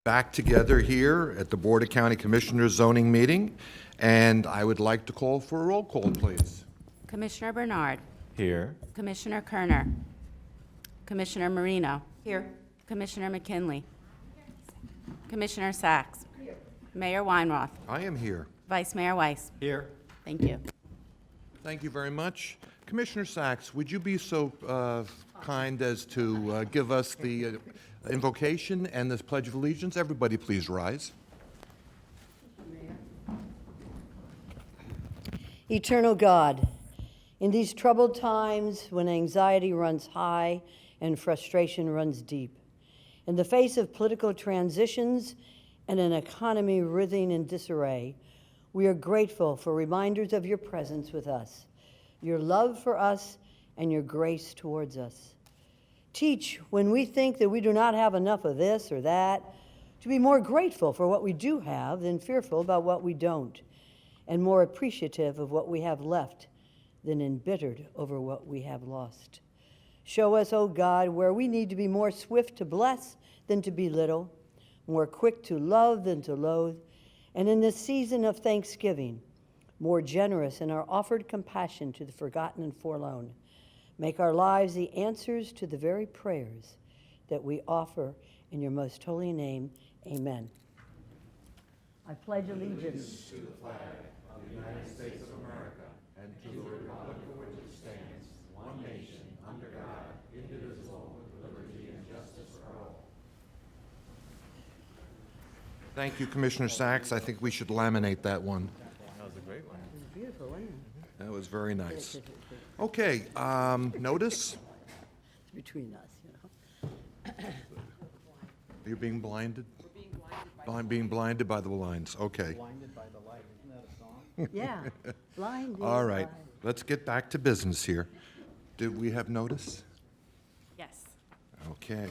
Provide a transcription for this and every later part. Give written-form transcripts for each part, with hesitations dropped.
back together here at the Board of County Commissioners zoning meeting, and I would like to call for a roll call, please. Commissioner Bernard. Here. Commissioner Kerner. Commissioner Marino. Here. Commissioner McKinley. Commissioner Sacks. Mayor Weinroth. I am here. Vice Mayor Weiss. Here. Thank you. Thank you very much. Commissioner Sacks, would you be so kind as to give us the invocation and this Pledge of Allegiance? Everybody please rise. Eternal God, in these troubled times when anxiety runs high and frustration runs deep, in the face of political transitions and an economy writhing in disarray, we are grateful for reminders of your presence with us, your love for us, and your grace towards us. Teach when we think that we do not have enough of this or that, to be more grateful for what we do have than fearful about what we don't, and more appreciative of what we have left than embittered over what we have lost. Show us, O God, where we need to be more swift to bless than to belittle, more quick to love than to loathe, and in this season of thanksgiving, more generous in our offered compassion to the forgotten and forlorn. Make our lives the answers to the very prayers that we offer in your most holy name. Amen. I pledge allegiance Thank you, Commissioner Sacks. I think we should laminate that one. That was a great one. beautiful, wasn't it? That was very nice. Okay, notice? It's between us, you know. You're being blinded? Being blinded by the lines, okay. Blinded by the light, isn't that a song? Yeah, blinded. All right, by- let's get back to business here. Did we have notice? Yes. Okay.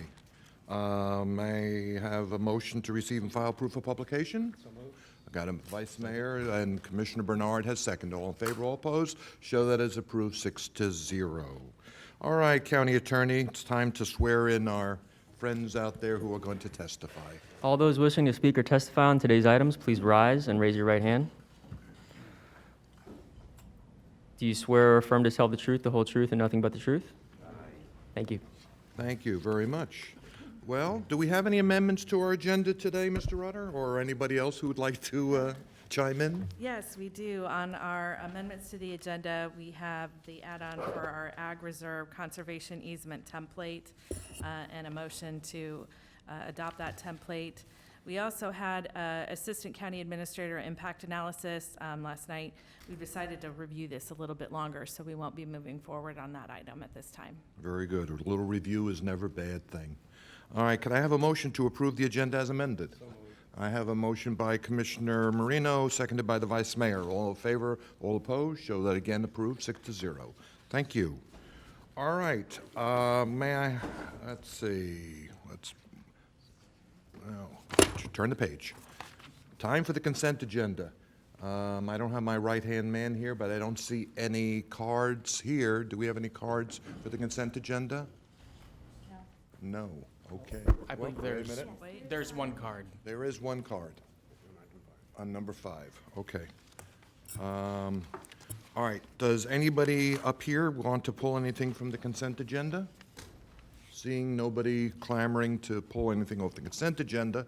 May I have a motion to receive and file proof of publication? So moved. I got a Vice Mayor and Commissioner Bernard has seconded. All in favor, all opposed? Show that as approved, 6-0. All right, County Attorney, it's time to swear in our friends out there who are going to testify. All those wishing to speak or testify on today's items, please rise and raise your right hand. Do you swear or affirm to tell the truth, the whole truth, and nothing but the truth? Thank you. Thank you very much. Well, do we have any amendments to our agenda today, Mr. Rutter, or anybody else who would like to chime in? Yes, we do. On our amendments to the agenda, we have the add-on for our Ag Reserve Conservation Easement template and a motion to adopt that template. We also had Assistant County Administrator Impact Analysis last night. We decided to review this a little bit longer, so we won't be moving forward on that item at this time. Very good. A little review is never a bad thing. All right, could I have a motion to approve the agenda as amended? I have a motion by Commissioner Marino, seconded by the Vice Mayor. All in favor, all opposed? Show that again approved, 6-0. Thank you. All right, let's see, turn the page. Time for the consent agenda. I don't have my right-hand man here, but I don't see any cards here. Do we have any cards for the consent agenda? No. Okay. I believe Wait a minute. there's one card. There is one card on number 5. Okay. All right. Does anybody up here want to pull anything from the consent agenda? Seeing nobody clamoring to pull anything off the consent agenda,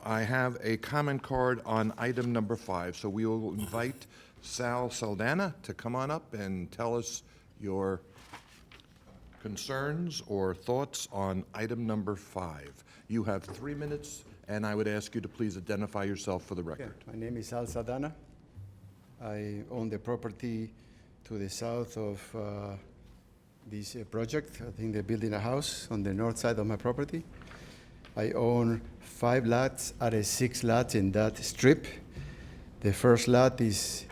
I have a comment card on item number 5. So we will invite Sal Saldana to come on up and tell us your concerns or thoughts on item number 5. You have 3 minutes, and I would ask you to please identify yourself for the record. My name is Al Sadana. I own the property to the south of this project. I think they're building a house on the north side of my property. I own 5 lots out of 6 lots in that strip. The first lot is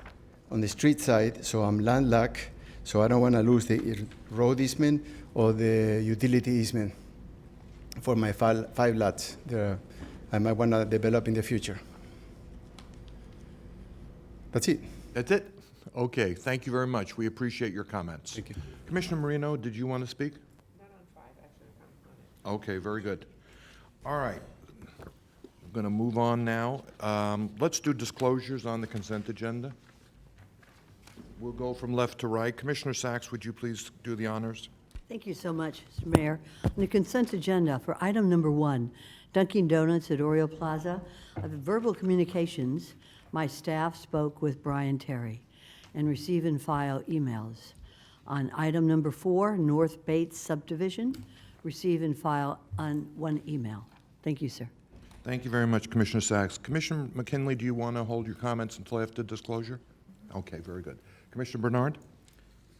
on the street side, so I'm landlocked, so I don't want to lose the road easement or the utility easement for my 5 lots. I might want to develop in the future. That's it. That's it? Okay, thank you very much. We appreciate your comments. Thank you. Commissioner Marino, did you want to speak? Not on 5, actually. Okay, very good. All right. I'm going to move on now. Let's do disclosures on the consent agenda. We'll go from left to right. Commissioner Sacks, would you please do the honors? Thank you so much, Mr. Mayor. On the consent agenda for item number 1, Dunkin' Donuts at Oriole Plaza, of verbal communications, my staff spoke with Brian Terry and receive and file emails. On item number 4, North Bates subdivision, receive and file on 1 email. Thank you, sir. Thank you very much, Commissioner Sacks. Commissioner McKinley, do you want to hold your comments until after disclosure? Okay, very good. Commissioner Bernard?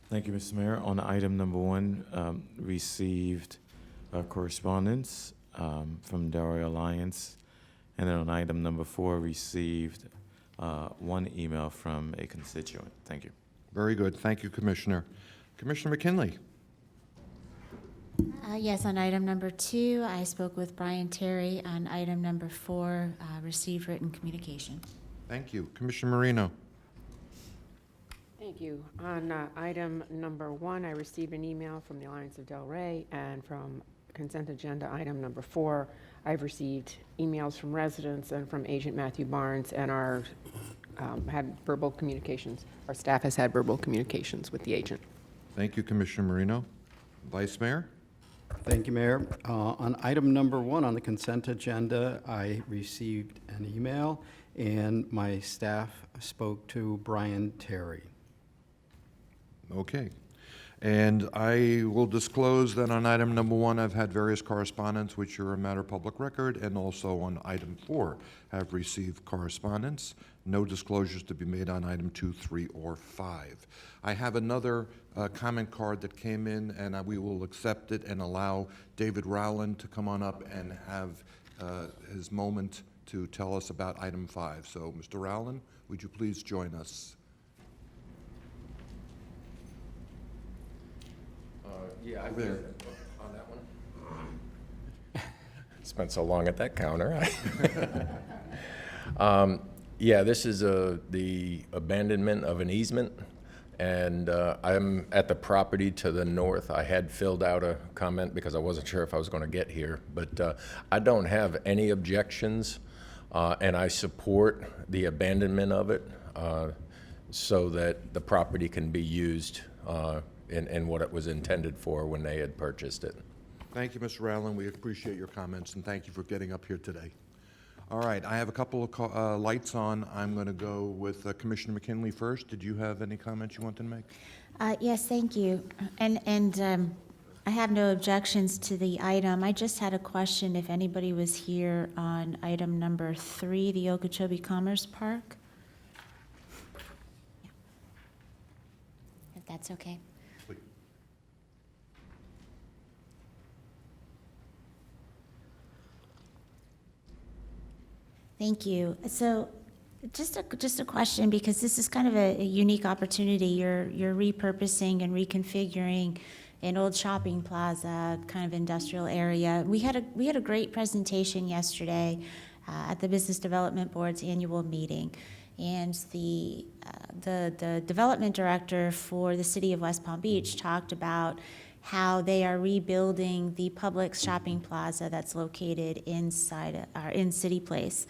Thank you, Mr. Mayor. On item number 1, received correspondence from Delray Alliance. And then on item number 4, received 1 email from a constituent. Thank you. Very good. Thank you, Commissioner. Commissioner McKinley? Yes, on item number 2, I spoke with Brian Terry. On item number 4, received written communication. Thank you. Commissioner Marino? Thank you. On item number 1, I received an email from the Alliance of Delray, and from consent agenda item number 4, I've received emails from residents and from Agent Matthew Barnes, and had verbal communications. Our staff has had verbal communications with the agent. Thank you, Commissioner Marino. Vice Mayor? Thank you, Mayor. On item number 1 on the consent agenda, I received an email, and my staff spoke to Brian Terry. Okay. And I will disclose that on item number 1, I've had various correspondence which are a matter of public record, and also on item 4, have received correspondence. No disclosures to be made on item 2, 3, or 5. I have another comment card that came in, and we will accept it and allow David Rowland to come on up and have his moment to tell us about item 5. So, Mr. Rowland, would you please join us? Yeah, I Over there. on that one. Spent so long at that counter. Yeah, this is the abandonment of an easement, and I'm at the property to the north. I had filled out a comment because I wasn't sure if I was going to get here, but I don't have any objections, and I support the abandonment of it so that the property can be used in what it was intended for when they had purchased it. Thank you, Mr. Rowland. We appreciate your comments, and thank you for getting up here today. All right, I have a couple of lights on. I'm going to go with Commissioner McKinley first. Did you have any comments you wanted to make? Yes, thank you. And I have no objections to the item. I just had a question if anybody was here on item number 3, the Okeechobee Commerce Park. If that's okay. Thank you. So just a question, because this is kind of a unique opportunity. You're repurposing and reconfiguring an old shopping plaza, kind of industrial area. We had a great presentation yesterday at the Business Development Board's annual meeting. And the development director for the city of West Palm Beach talked about how they are rebuilding the Publix shopping plaza that's located in City Place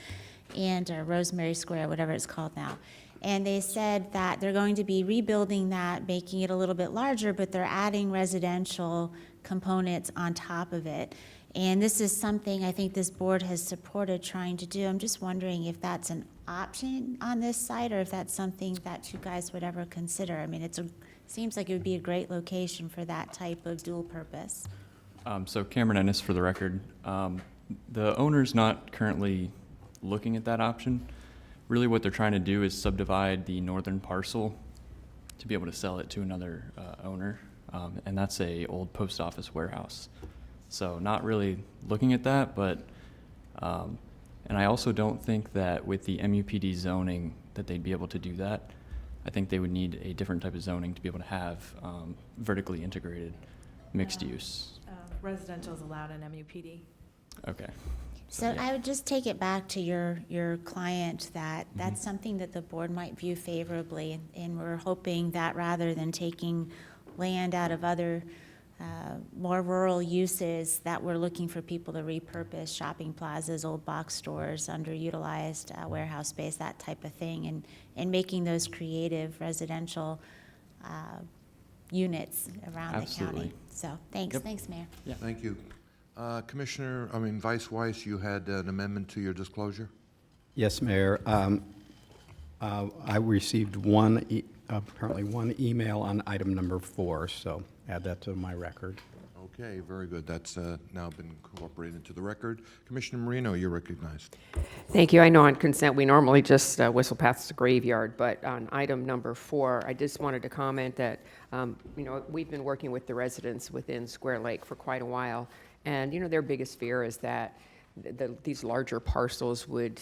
and Rosemary Square, whatever it's called now. And they said that they're going to be rebuilding that, making it a little bit larger, but they're adding residential components on top of it. And this is something I think this board has supported trying to do. I'm just wondering if that's an option on this site, or if that's something that you guys would ever consider. I mean, seems like it would be a great location for that type of dual purpose. So Cameron Ennis for the record. The owner's not currently looking at that option. Really what they're trying to do is subdivide the northern parcel to be able to sell it to another owner. And that's a old post office warehouse. So not really looking at that, but, and I also don't think that with the MUPD zoning that they'd be able to do that. I think they would need a different type of zoning to be able to have vertically integrated mixed use. Residential is allowed in MUPD. Okay. So yeah. I would just take it back to your client that that's something that the board might view favorably, and we're hoping that rather than taking land out of other more rural uses that we're looking for people to repurpose, shopping plazas, old box stores, underutilized warehouse space, that type of thing, and making those creative residential units around the Absolutely. county. So, thanks, thanks, Mayor. Thank you. Vice Weiss, you had an amendment to your disclosure? Yes, Mayor. I received apparently one email on item number 4, so add that to my record. Okay, very good. That's now been incorporated into the record. Commissioner Marino, you're recognized. Thank you. I know on consent, we normally just whistle past the graveyard, but on item number 4, I just wanted to comment that, we've been working with the residents within Square Lake for quite a while, and, their biggest fear is that these larger parcels would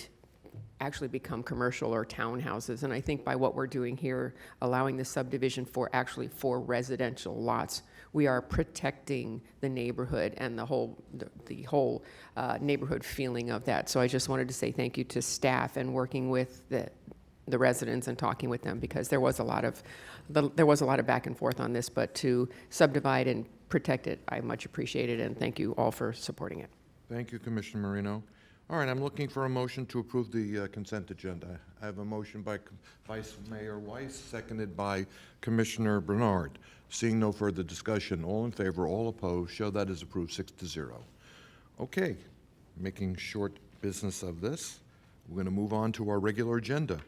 actually become commercial or townhouses. And I think by what we're doing here, allowing the subdivision for residential lots, we are protecting the neighborhood and the whole neighborhood feeling of that. So I just wanted to say thank you to staff and working with the residents and talking with them, because there was a lot of back and forth on this, but to subdivide and protect it, I much appreciate it, and thank you all for supporting it. Thank you, Commissioner Marino. All right, I'm looking for a motion to approve the consent agenda. I have a motion by Vice Mayor Weiss, seconded by Commissioner Bernard. Seeing no further discussion, all in favor, all opposed, show that is approved 6-0. Okay, making short business of this, we're going to move on to our regular agenda.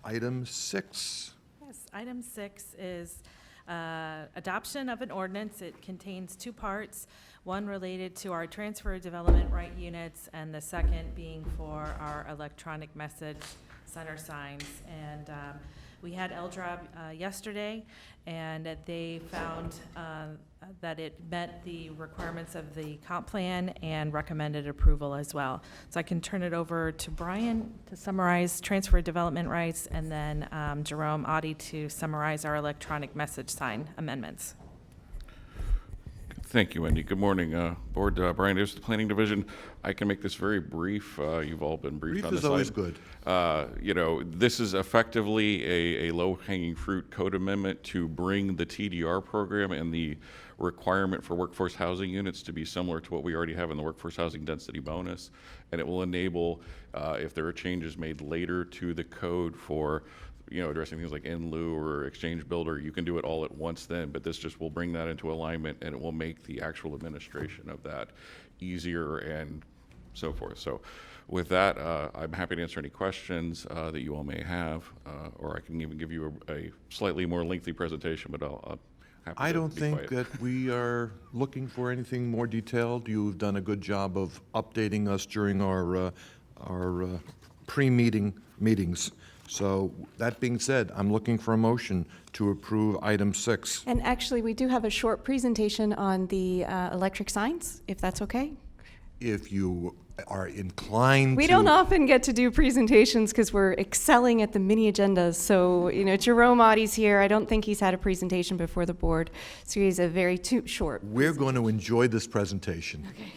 Item 6. Yes, item 6 is adoption of an ordinance. It contains 2 parts, one related to our transfer development right units, and the second being for our electronic message center signs. And we had LDROB yesterday, and they found that it met the requirements of the comp plan and recommended approval as well. So I can turn it over to Brian to summarize transfer development rights, and then Jerome Audi to summarize our electronic message sign amendments. Thank you, Wendy. Good morning, Board. Brian Davis, the Planning Division. I can make this very brief. You've all been briefed on this. Brief is always good. This is effectively a low-hanging fruit code amendment to bring the TDR program and the requirement for workforce housing units to be similar to what we already have in the workforce housing density bonus. And it will enable, if there are changes made later to the code for addressing things like in lieu or exchange builder, you can do it all at once then, but this just will bring that into alignment, and it will make the actual administration of that easier and so forth. So with that, I'm happy to answer any questions that you all may have, or I can even give you a slightly more lengthy presentation, but I'll happy I to don't be think quiet. that we are looking for anything more detailed. You've done a good job of updating us during our pre-meeting meetings. So that being said, I'm looking for a motion to approve item 6. And actually, we do have a short presentation on the electric signs, if that's okay. If you are inclined We to... don't often get to do presentations because we're excelling at the mini agendas. So, Jerome Audie's here. I don't think he's had a presentation before the board. So he's a very short. We're going to enjoy this presentation. Okay.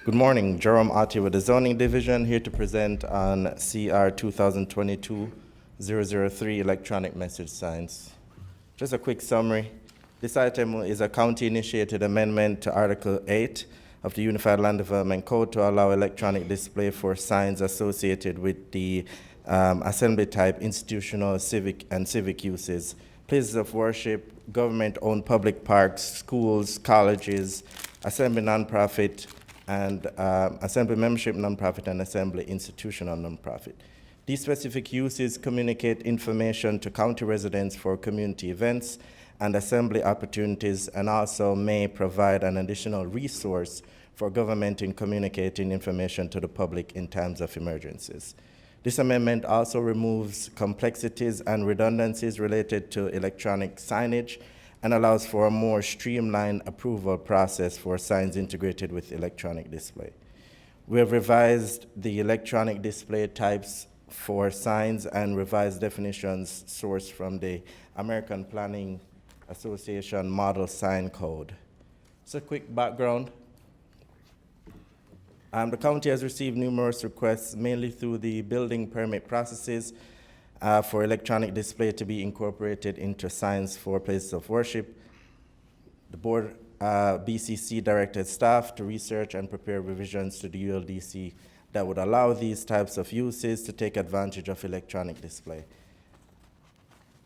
Good morning, Jerome Ati with the Zoning Division, here to present on CR 2022-003 electronic message signs. Just a quick summary. This item is a county-initiated amendment to Article 8 of the Unified Land Development Code to allow electronic display for signs associated with the assembly-type institutional, civic uses, places of worship, government-owned public parks, schools, colleges, assembly nonprofit, and assembly membership nonprofit and assembly institutional nonprofit. These specific uses communicate information to county residents for community events and assembly opportunities, and also may provide an additional resource for government in communicating information to the public in times of emergencies. This amendment also removes complexities and redundancies related to electronic signage and allows for a more streamlined approval process for signs integrated with electronic display. We have revised the electronic display types for signs and revised definitions sourced from the American Planning Association Model Sign Code. So a quick background. The county has received numerous requests, mainly through the building permit processes, for electronic display to be incorporated into signs for places of worship. The board BCC directed staff to research and prepare revisions to the ULDC that would allow these types of uses to take advantage of electronic display.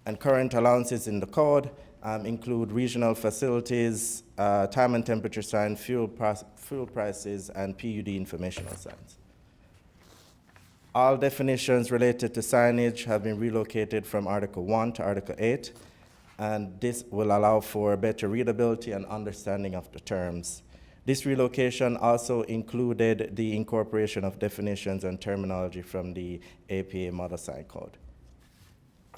And current allowances in the code include regional facilities, time and temperature sign, fuel prices, and PUD informational signs. All definitions related to signage have been relocated from Article 1 to Article 8, and this will allow for better readability and understanding of the terms. This relocation also included the incorporation of definitions and terminology from the APA Model Sign Code.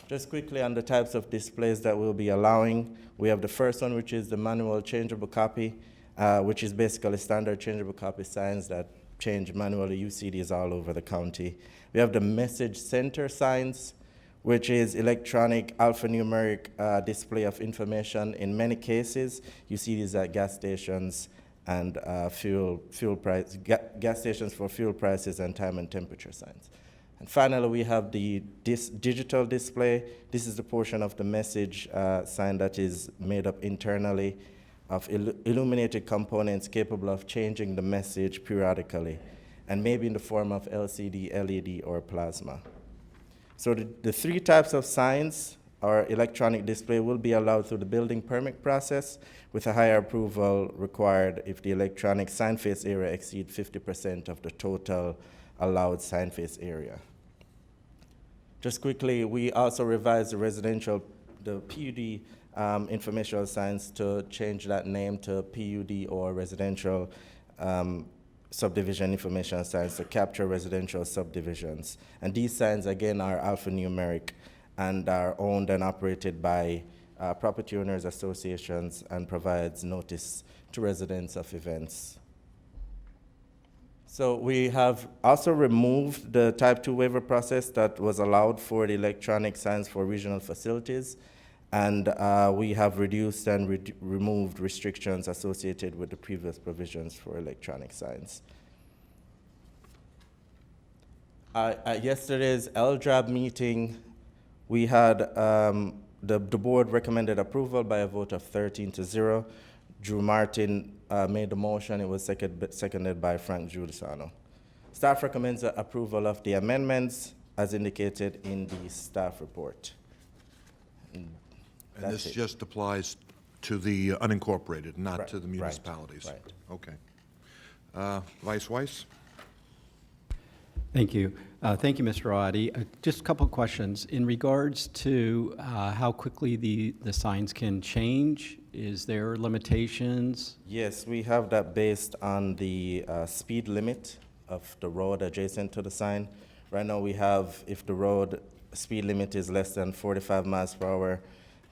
Just quickly on the types of displays that we'll be allowing, we have the first one, which is the manual changeable copy, which is basically standard changeable copy signs that change manually. You see these all over the county. We have the message center signs, which is electronic alphanumeric display of information. In many cases, you see these at gas stations and gas stations for fuel prices and time and temperature signs. And finally, we have the digital display. This is the portion of the message sign that is made up internally of illuminated components capable of changing the message periodically, and maybe in the form of LCD, LED, or plasma. So the three types of signs or electronic display will be allowed through the building permit process, with a higher approval required if the electronic sign face area exceeds 50% of the total allowed sign face area. Just quickly, we also revised the PUD informational signs to change that name to PUD or residential subdivision information signs to capture residential subdivisions. And these signs, again, are alphanumeric and are owned and operated by property owners associations and provides notice to residents of events. So we have also removed the Type 2 waiver process that was allowed for the electronic signs for regional facilities, and we have reduced and removed restrictions associated with the previous provisions for electronic signs. At yesterday's LDRAB meeting, we had the board recommended approval by a vote of 13-0. Drew Martin made the motion. It was seconded by Frank Giulisano. Staff recommends approval of the amendments as indicated in the staff report. And this just applies to the unincorporated, not to the municipalities? Right. Okay. Vice Weiss? Thank you. Thank you, Mr. Adi. Just a couple of questions. In regards to how quickly the signs can change, is there limitations? Yes, we have that based on the speed limit of the road adjacent to the sign. Right now we have, if the road speed limit is less than 45 miles per hour,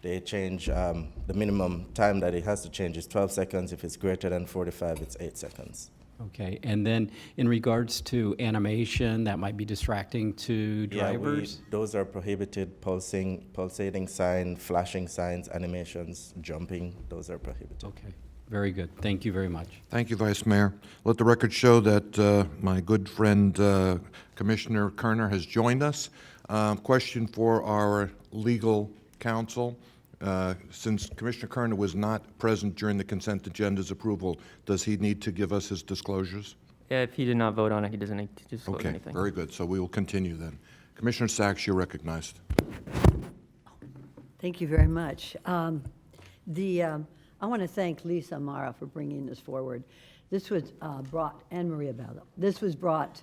they change, the minimum time that it has to change is 12 seconds. If it's greater than 45, it's 8 seconds. Okay, and then in regards to animation, that might be distracting to drivers? Yeah, those are prohibited. Pulsating sign, flashing signs, animations, jumping, those are prohibited. Okay, very good. Thank you very much. Thank you, Vice Mayor. Let the record show that my good friend Commissioner Kerner has joined us. Question for our legal counsel. Since Commissioner Kerner was not present during the consent agenda's approval, does he need to give us his disclosures? Yeah, if he did not vote on it, he doesn't need to disclose Okay, anything. very good. So we will continue then. Commissioner Sachs, you're recognized. Thank you very much. I want to thank Lisa Amara for bringing this forward. This was brought, and Maria Bello. This was brought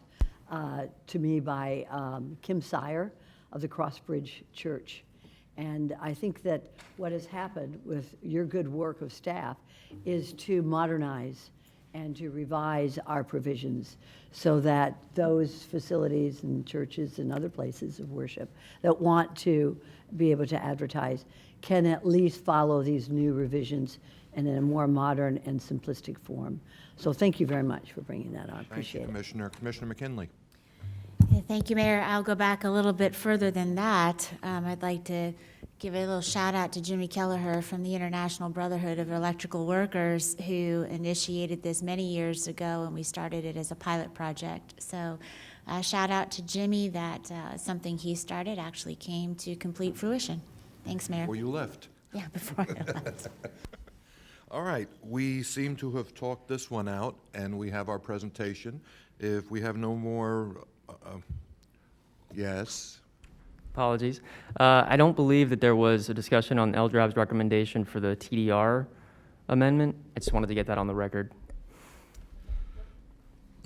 to me by Kim Sire of the Crossbridge Church. And I think that what has happened with your good work of staff is to modernize and to revise our provisions so that those facilities and churches and other places of worship that want to be able to advertise can at least follow these new revisions and in a more modern and simplistic form. So thank you very much for bringing that on. Appreciate it. Commissioner. Commissioner McKinley. Thank you, Mayor. I'll go back a little bit further than that. I'd like to give a little shout out to Jimmy Kelleher from the International Brotherhood of Electrical Workers, who initiated this many years ago, and we started it as a pilot project. So shout out to Jimmy that something he started actually came to complete fruition. Thanks, Mayor. Before you left. Yeah, before I left. All right, we seem to have talked this one out, and we have our presentation. If we have no more, yes? Apologies. I don't believe that there was a discussion on LDRAB's recommendation for the TDR amendment. I just wanted to get that on the record.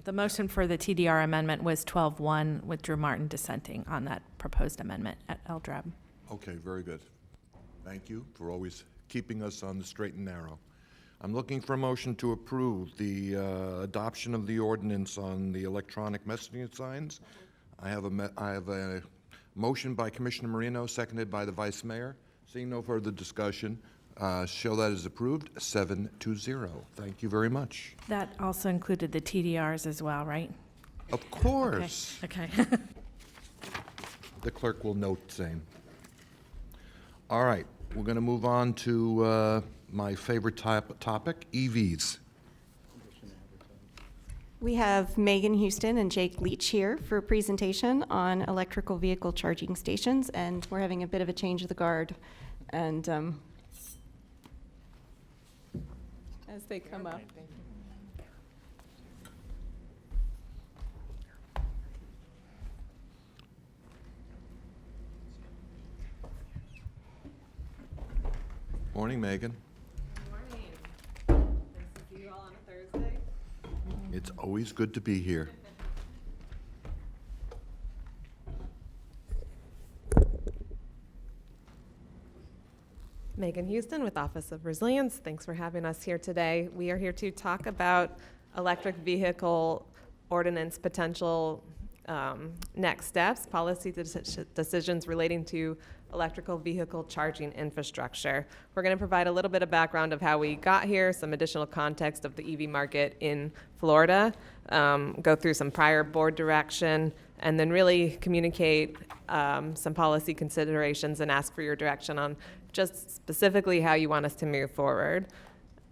The motion for the TDR amendment was 12-1 with Drew Martin dissenting on that proposed amendment at LDRAB. Okay, very good. Thank you for always keeping us on the straight and narrow. I'm looking for a motion to approve the adoption of the ordinance on the electronic messaging signs. I have a motion by Commissioner Marino, seconded by the Vice Mayor. Seeing no further discussion, show that as approved, 7-0. Thank you very much. That also included the TDRs as well, right? Of course. Okay. The clerk will note same. All right, we're going to move on to my favorite topic, EVs. We have Megan Houston and Jake Leach here for a presentation on electrical vehicle charging stations, and we're having a bit of a change of the guard. And as they come up. Morning, Megan. Morning. Nice to see you all on a Thursday. It's always good to be here. Megan Houston with Office of Resilience. Thanks for having us here today. We are here to talk about electric vehicle ordinance potential next steps, policy decisions relating to electrical vehicle charging infrastructure. We're going to provide a little bit of background of how we got here, some additional context of the EV market in Florida, go through some prior board direction, and then really communicate some policy considerations and ask for your direction on just specifically how you want us to move forward.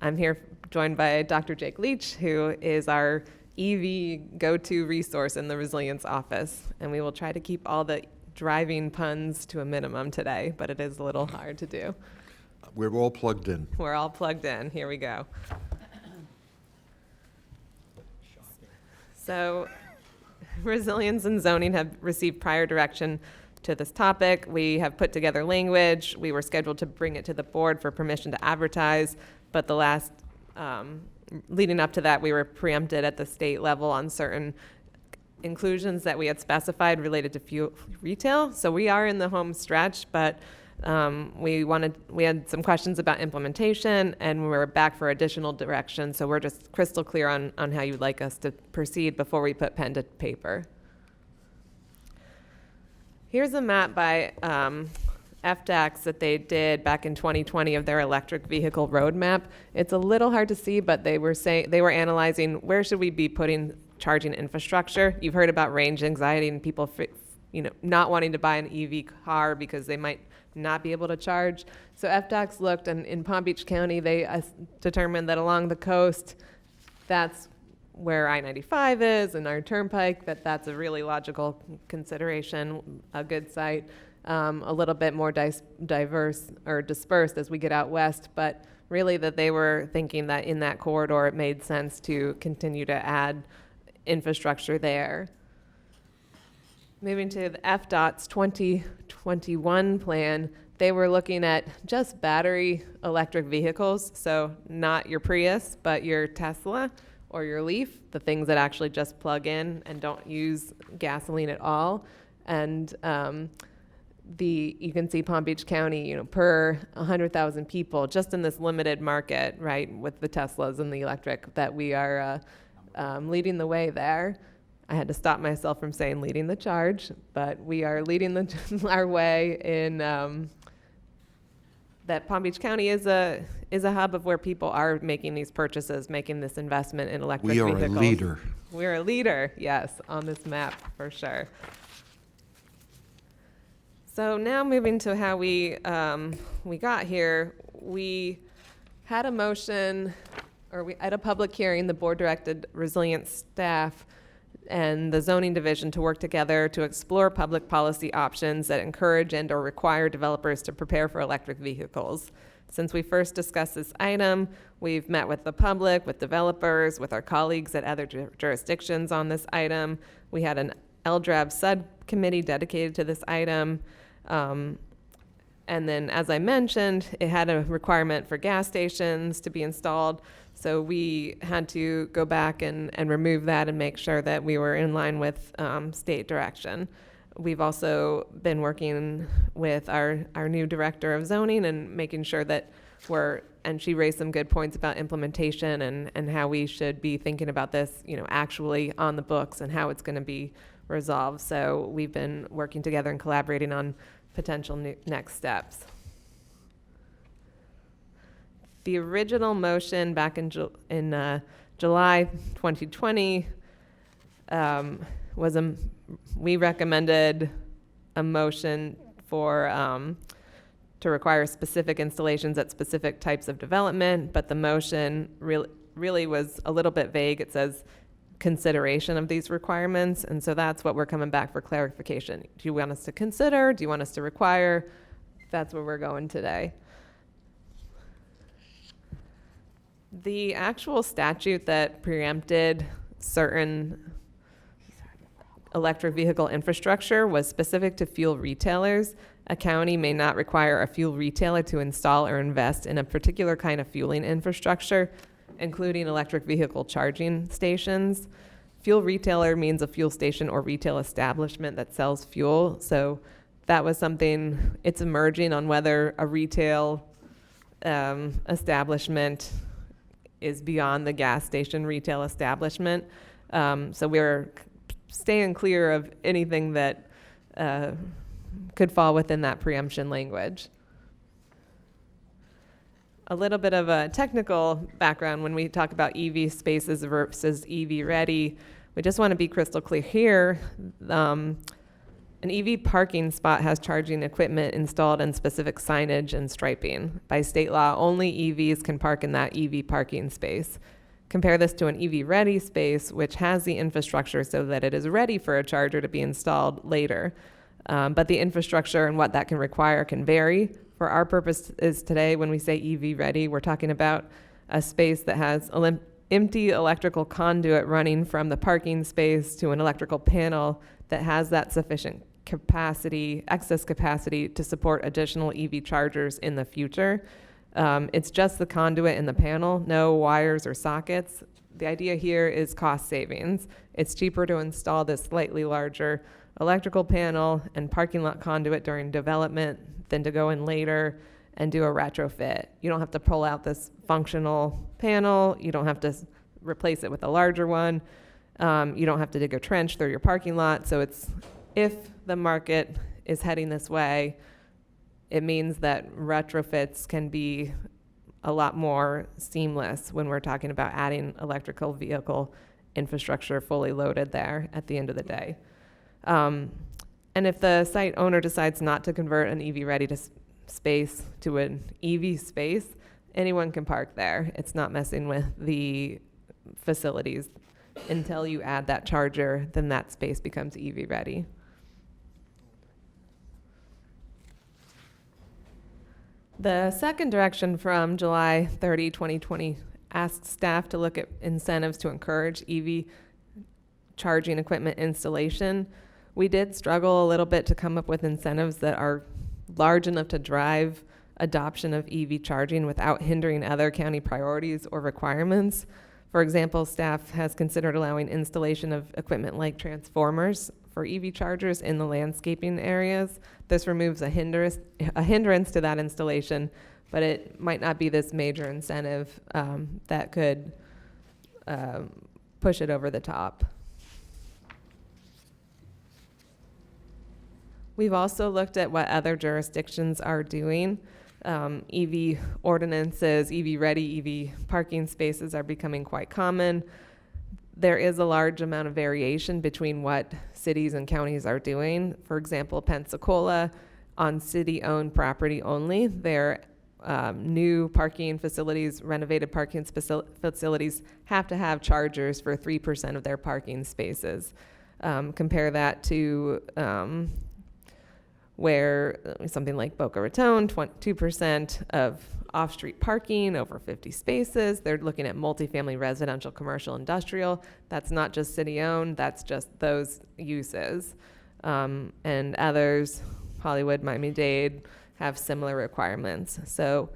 I'm here joined by Dr. Jake Leach, who is our EV go-to resource in the Resilience Office, and we will try to keep all the driving puns to a minimum today, but it is a little hard to do. We're all plugged in. We're all plugged in. Here we go. So, Resilience and Zoning have received prior direction to this topic. We have put together language. We were scheduled to bring it to the board for permission to advertise, but the last, leading up to that, we were preempted at the state level on certain inclusions that we had specified related to fuel retail. So we are in the home stretch, but we had some questions about implementation, and we're back for additional direction. So we're just crystal clear on how you'd like us to proceed before we put pen to paper. Here's a map by FDAX that they did back in 2020 of their electric vehicle roadmap. It's a little hard to see, but they were analyzing where should we be putting charging infrastructure. You've heard about range anxiety and people not wanting to buy an EV car because they might not be able to charge. So FDOX looked, and in Palm Beach County, they determined that along the coast, that's where I-95 is and our turnpike, that's a really logical consideration, a good site, a little bit more diverse or dispersed as we get out west, but really that they were thinking that in that corridor, it made sense to continue to add infrastructure there. Moving to the FDOT's 2021 plan, they were looking at just battery electric vehicles, so not your Prius, but your Tesla or your Leaf, the things that actually just plug in and don't use gasoline at all. And you can see Palm Beach County, per 100,000 people, just in this limited market, right, with the Teslas and the electric, that we are leading the way there. I had to stop myself from saying leading the charge, but we are leading our way in that Palm Beach County is a hub of where people are making these purchases, making this investment in electric vehicles. We are a leader. We're a leader, yes, on this map for sure. So now moving to how we got here, we had a motion, or we, at a public hearing, the board directed Resilient staff and the zoning division to work together to explore public policy options that encourage and or require developers to prepare for electric vehicles. Since we first discussed this item, we've met with the public, with developers, with our colleagues at other jurisdictions on this item. We had an LDRAB subcommittee dedicated to this item. And then, as I mentioned, it had a requirement for gas stations to be installed. So we had to go back and remove that and make sure that we were in line with state direction. We've also been working with our new director of zoning and making sure that and she raised some good points about implementation and how we should be thinking about this, actually on the books and how it's going to be resolved. So we've been working together and collaborating on potential next steps. The original motion back in July 2020 we recommended a motion to require specific installations at specific types of development, but the motion really was a little bit vague. It says consideration of these requirements, and so that's what we're coming back for clarification. Do you want us to consider? Do you want us to require? That's where we're going today. The actual statute that preempted certain electric vehicle infrastructure was specific to fuel retailers. A county may not require a fuel retailer to install or invest in a particular kind of fueling infrastructure, including electric vehicle charging stations. Fuel retailer means a fuel station or retail establishment that sells fuel. So that was something, it's emerging on whether a retail establishment is beyond the gas station retail establishment. So we're staying clear of anything that could fall within that preemption language. A little bit of a technical background when we talk about EV spaces versus EV ready. We just want to be crystal clear here. An EV parking spot has charging equipment installed and specific signage and striping. By state law, only EVs can park in that EV parking space. Compare this to an EV ready space, which has the infrastructure so that it is ready for a charger to be installed later. But the infrastructure and what that can require can vary. For our purposes today, when we say EV ready, we're talking about a space that has empty electrical conduit running from the parking space to an electrical panel that has that sufficient capacity, excess capacity to support additional EV chargers in the future. It's just the conduit and the panel, no wires or sockets. The idea here is cost savings. It's cheaper to install this slightly larger electrical panel and parking lot conduit during development than to go in later and do a retrofit. You don't have to pull out this functional panel. You don't have to replace it with a larger one. You don't have to dig a trench through your parking lot. So if the market is heading this way, it means that retrofits can be a lot more seamless when we're talking about adding electrical vehicle infrastructure fully loaded there at the end of the day. And if the site owner decides not to convert an EV ready to space to an EV space, anyone can park there. It's not messing with the facilities. Until you add that charger, then that space becomes EV ready. The second direction from July 30, 2020 asked staff to look at incentives to encourage EV charging equipment installation. We did struggle a little bit to come up with incentives that are large enough to drive adoption of EV charging without hindering other county priorities or requirements. For example, staff has considered allowing installation of equipment like transformers for EV chargers in the landscaping areas. This removes a hindrance to that installation, but it might not be this major incentive that could push it over the top. We've also looked at what other jurisdictions are doing. EV ordinances, EV ready, EV parking spaces are becoming quite common. There is a large amount of variation between what cities and counties are doing. For example, Pensacola on city-owned property only. Their new parking facilities, renovated parking facilities have to have chargers for 3% of their parking spaces. Compare that to where something like Boca Raton, 2% of off-street parking, over 50 spaces. They're looking at multifamily, residential, commercial, industrial. That's not just city-owned, that's just those uses. And others, Hollywood, Miami-Dade, have similar requirements. So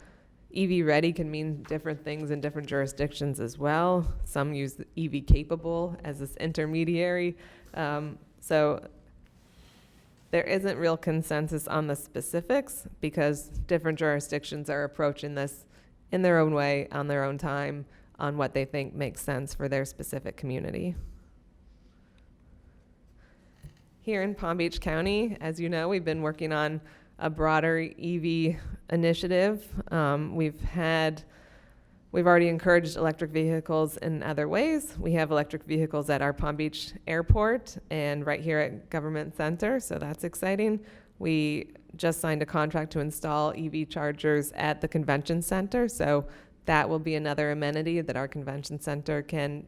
EV ready can mean different things in different jurisdictions as well. Some use the EV capable as this intermediary. So there isn't real consensus on the specifics because different jurisdictions are approaching this in their own way, on their own time, on what they think makes sense for their specific community. Here in Palm Beach County, as you know, we've been working on a broader EV initiative. We've already encouraged electric vehicles in other ways. We have electric vehicles at our Palm Beach airport and right here at Government Center, so that's exciting. We just signed a contract to install EV chargers at the convention center, so that will be another amenity that our convention center can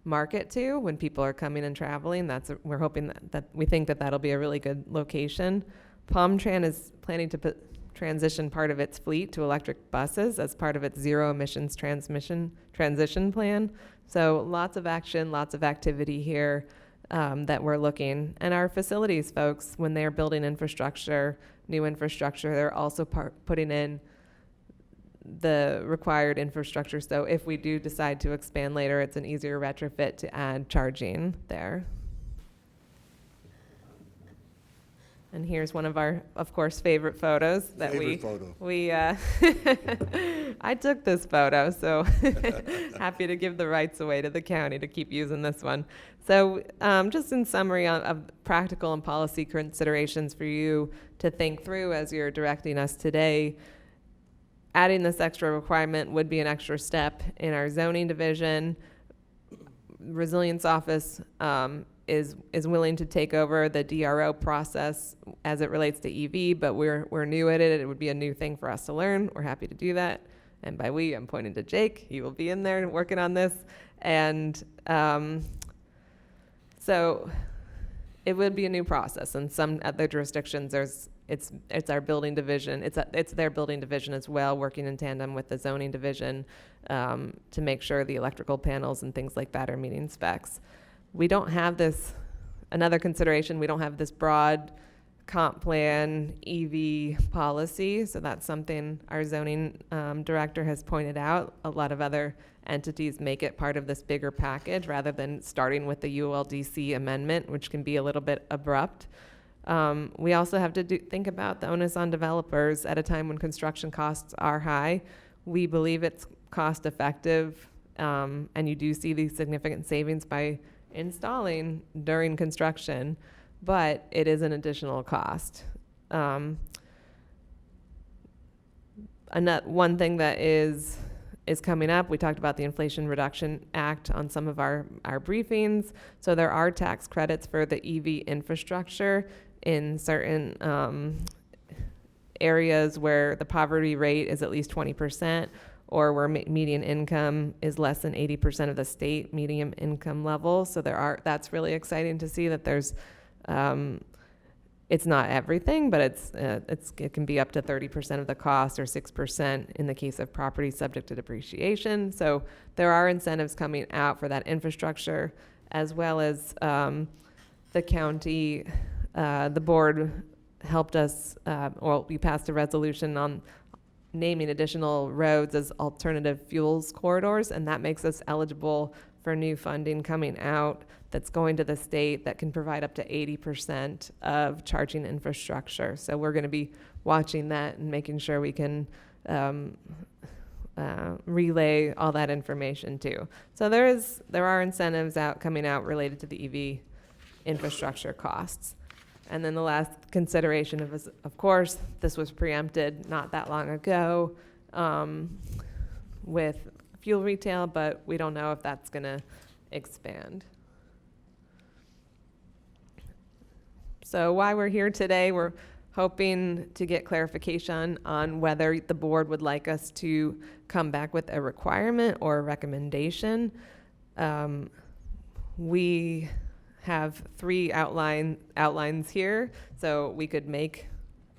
market to when people are coming and traveling. We're hoping that we think that that'll be a really good location. PalmTran is planning to transition part of its fleet to electric buses as part of its zero emissions transition plan. So lots of action, lots of activity here that we're looking. And our facilities folks, when they're building infrastructure, new infrastructure, they're also putting in the required infrastructure. So if we do decide to expand later, it's an easier retrofit to add charging there. And here's one of our, of course, favorite photos that I took this photo, so happy to give the rights away to the county to keep using this one. So just in summary of practical and policy considerations for you to think through as you're directing us today, adding this extra requirement would be an extra step in our zoning division. Resilience Office is willing to take over the DRO process as it relates to EV, but we're new at it. It would be a new thing for us to learn. We're happy to do that. And by we, I'm pointing to Jake. He will be in there working on this. And so it would be a new process. In some other jurisdictions, it's our building division. It's their building division as well, working in tandem with the zoning division to make sure the electrical panels and things like that are meeting specs. We don't have this, another consideration, we don't have this broad comp plan EV policy, so that's something our zoning director has pointed out. A lot of other entities make it part of this bigger package rather than starting with the ULDC amendment, which can be a little bit abrupt. We also have to think about the onus on developers at a time when construction costs are high. We believe it's cost effective, and you do see these significant savings by installing during construction, but it is an additional cost. One thing that is coming up, we talked about the Inflation Reduction Act on some of our briefings. So there are tax credits for the EV infrastructure in certain areas where the poverty rate is at least 20%, or where median income is less than 80% of the state median income level. So that's really exciting to see that there's, it's not everything, but it can be up to 30% of the cost or 6% in the case of property subject to depreciation. So there are incentives coming out for that infrastructure, as well as the county, the board helped us, we passed a resolution on naming additional roads as alternative fuels corridors, and that makes us eligible for new funding coming out that's going to the state that can provide up to 80% of charging infrastructure. So we're going to be watching that and making sure we can relay all that information too. So there are incentives coming out related to the EV infrastructure costs. And then the last consideration of course, this was preempted not that long ago with fuel retail, but we don't know if that's going to expand. So why we're here today, we're hoping to get clarification on whether the board would like us to come back with a requirement or a recommendation. We have three outlines here, so we could make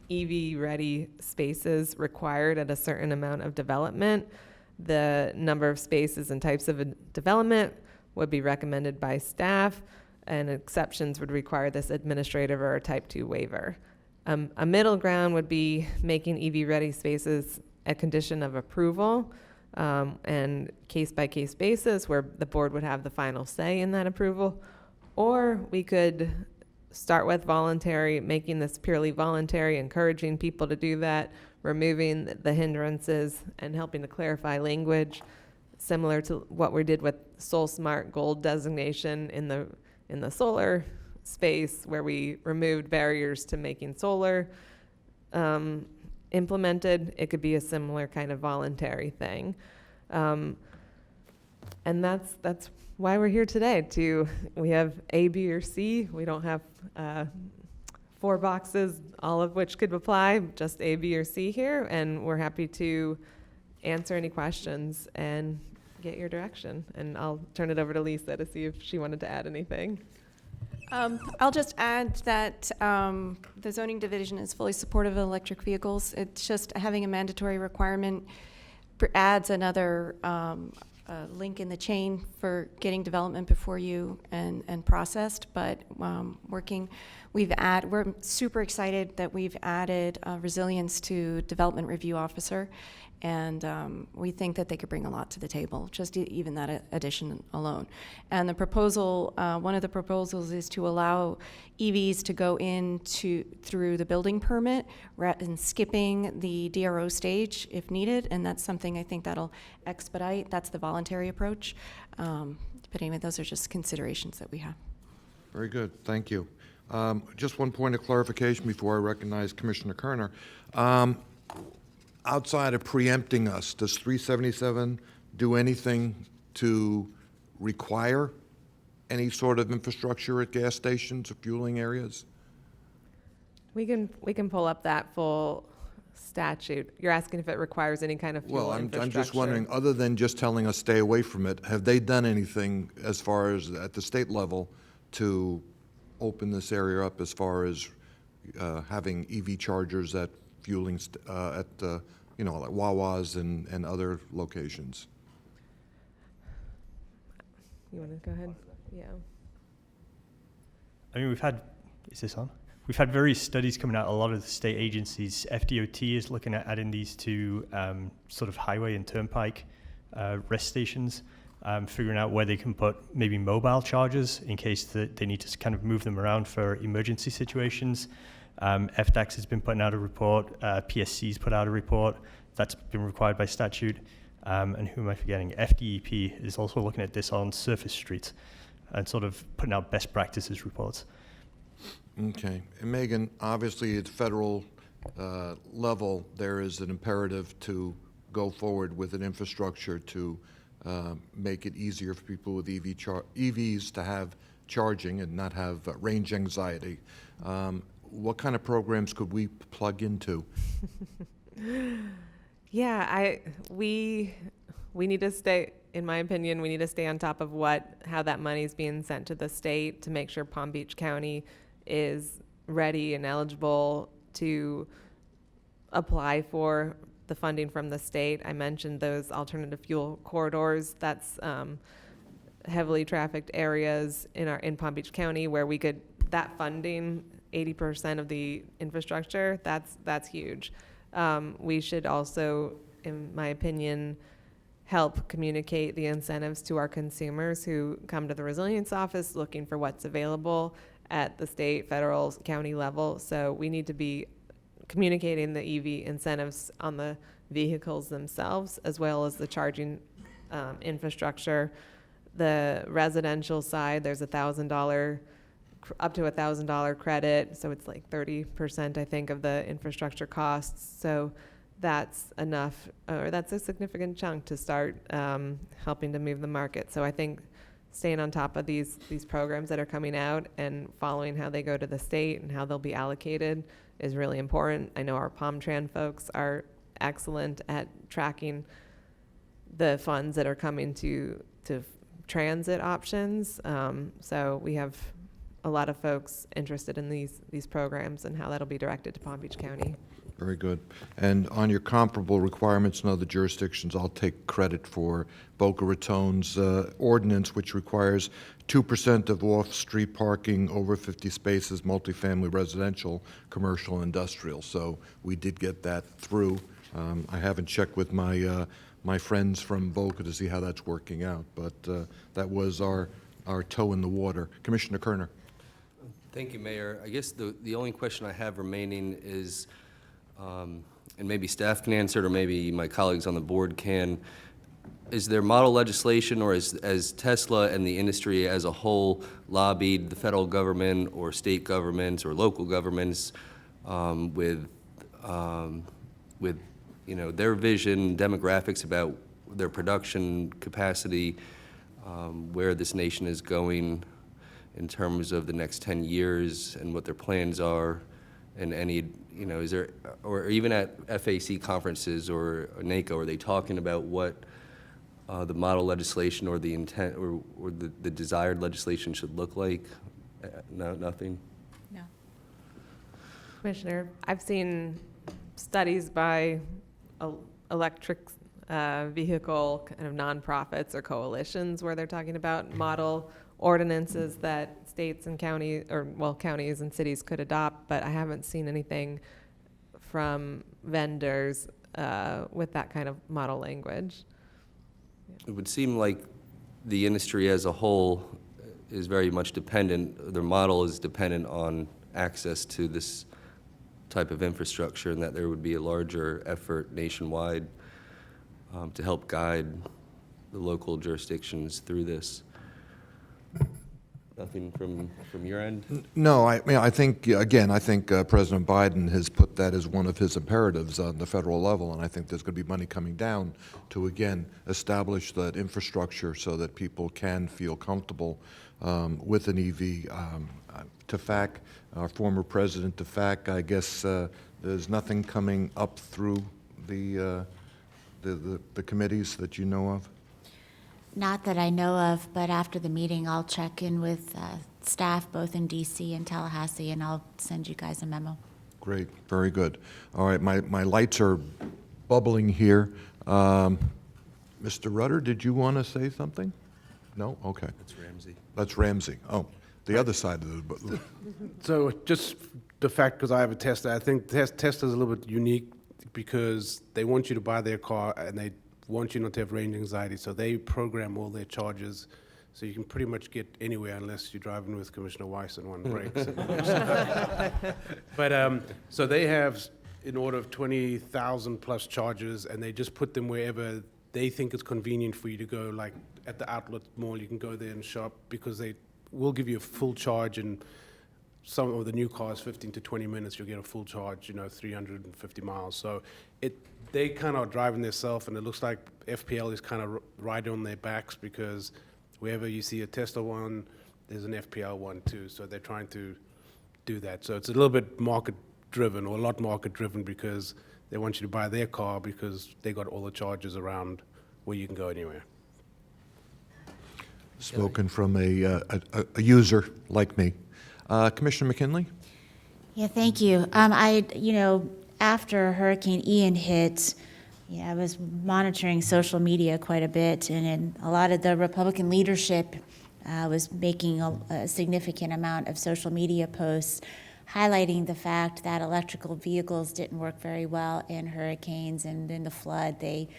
EV-ready spaces required at a certain amount of development. The number of spaces and types of development would be recommended by staff, and exceptions would require this administrative or a type 2 waiver. A middle ground would be making EV-ready spaces a condition of approval, and case-by-case basis where the board would have the final say in that approval. Or we could start with voluntary, making this purely voluntary, encouraging people to do that, removing the hindrances and helping to clarify language, similar to what we did with Soul Smart Gold designation in the solar space, where we removed barriers to making solar implemented. It could be a similar kind of voluntary thing. And that's why we're here today. We have A, B, or C. We don't have 4 boxes, all of which could apply, just A, B, or C here. And we're happy to answer any questions and get your direction. And I'll turn it over to Lisa to see if she wanted to add anything. I'll just add that the zoning division is fully supportive of electric vehicles. It's just having a mandatory requirement adds another link in the chain for getting development before you and processed. But we're super excited that we've added resilience to development review officer. And we think that they could bring a lot to the table, just even that addition alone. And the proposal, one of the proposals is to allow EVs to go through the building permit rather than skipping the DRO stage if needed. And that's something I think that'll expedite. That's the voluntary approach. But anyway, those are just considerations that we have. Very good, thank you. Just one point of clarification before I recognize Commissioner Kerner. Outside of preempting us, does 377 do anything to require any sort of infrastructure at gas stations or fueling areas? We can pull up that full statute. You're asking if it requires any kind of fuel infrastructure? I'm just wondering, other than just telling us stay away from it, have they done anything as far as at the state level to open this area up as far as having EV chargers at fueling at like Wawa's and other locations? You want to go ahead? Yeah. I mean, is this on? We've had various studies coming out. A lot of the state agencies, FDOT is looking at adding these to sort of highway and turnpike rest stations, figuring out where they can put maybe mobile chargers in case that they need to kind of move them around for emergency situations. FDAX has been putting out a report. PSC's put out a report that's been required by statute. And who am I forgetting? FDEP is also looking at this on surface streets and sort of putting out best practices reports. Okay. And Megan, obviously at federal level, there is an imperative to go forward with an infrastructure to make it easier for people with EVs to have charging and not have range anxiety. What kind of programs could we plug into? Yeah, we need to stay, in my opinion, we need to stay on top of how that money is being sent to the state to make sure Palm Beach County is ready and eligible to apply for the funding from the state. I mentioned those alternative fuel corridors. That's heavily trafficked areas in Palm Beach County where we could, that funding, 80% of the infrastructure, that's huge. We should also, in my opinion, help communicate the incentives to our consumers who come to the resilience office looking for what's available at the state, federal, county level. So we need to be communicating the EV incentives on the vehicles themselves, as well as the charging infrastructure. The residential side, there's up to $1,000 credit, so it's like 30%, I think, of the infrastructure costs. So that's enough, or that's a significant chunk to start helping to move the market. So I think staying on top of these programs that are coming out and following how they go to the state and how they'll be allocated is really important. I know our PalmTran folks are excellent at tracking the funds that are coming to transit options. So we have a lot of folks interested in these programs and how that'll be directed to Palm Beach County. Very good. And on your comparable requirements in other jurisdictions, I'll take credit for Boca Raton's ordinance, which requires 2% of off-street parking over 50 spaces, multifamily residential, commercial, industrial. So we did get that through. I haven't checked with my friends from Boca to see how that's working out, but that was our toe in the water. Commissioner Kerner. Thank you, Mayor. I guess the only question I have remaining is, and maybe staff can answer it, or maybe my colleagues on the board can, is there model legislation, or as Tesla and the industry as a whole lobbied the federal government or state governments or local governments with their vision, demographics about their production capacity, where this nation is going in terms of the next 10 years and what their plans are, and any, is there, or even at FAC conferences or NACO, are they talking about what the model legislation or the intent or the desired legislation should look like? No, nothing? No. Commissioner, I've seen studies by electric vehicle kind of nonprofits or coalitions where they're talking about model ordinances that states and counties, counties and cities could adopt, but I haven't seen anything from vendors with that kind of model language. It would seem like the industry as a whole is very much dependent, their model is dependent on access to this type of infrastructure, and that there would be a larger effort nationwide to help guide the local jurisdictions through this. Nothing from your end? No, I think President Biden has put that as one of his imperatives on the federal level, and I think there's going to be money coming down to, again, establish that infrastructure so that people can feel comfortable with an EV. TAFAC, our former president TAFAC, I guess there's nothing coming up through the committees that you know of? Not that I know of, but after the meeting, I'll check in with staff both in DC and Tallahassee, and I'll send you guys a memo. Great, very good. All right, my lights are bubbling here. Mr. Rudder, did you want to say something? No? Okay. That's Ramsey. That's Ramsey. Oh, the other side of the... So just the fact, because I have a Tesla, I think Tesla's a little bit unique because they want you to buy their car and they want you not to have range anxiety, so they program all their charges, so you can pretty much get anywhere unless you're driving with Commissioner Weiss and one breaks. But so they have in order of 20,000 plus charges, and they just put them wherever they think it's convenient for you to go. Like at the outlet mall, you can go there and shop because they will give you a full charge, and some of the new cars, 15 to 20 minutes, you'll get a full charge, 350 miles. So they kind of driving themselves, and it looks like FPL is kind of riding on their backs because wherever you see a Tesla one, there's an FPL one too. So they're trying to do that. So it's a little bit market-driven, or a lot market-driven, because they want you to buy their car because they got all the charges around where you can go anywhere. Spoken from a user like me. Commissioner McKinley? Yeah, thank you. After Hurricane Ian hit, I was monitoring social media quite a bit, and a lot of the Republican leadership was making a significant amount of social media posts highlighting the fact that electrical vehicles didn't work very well in hurricanes, and in the flood they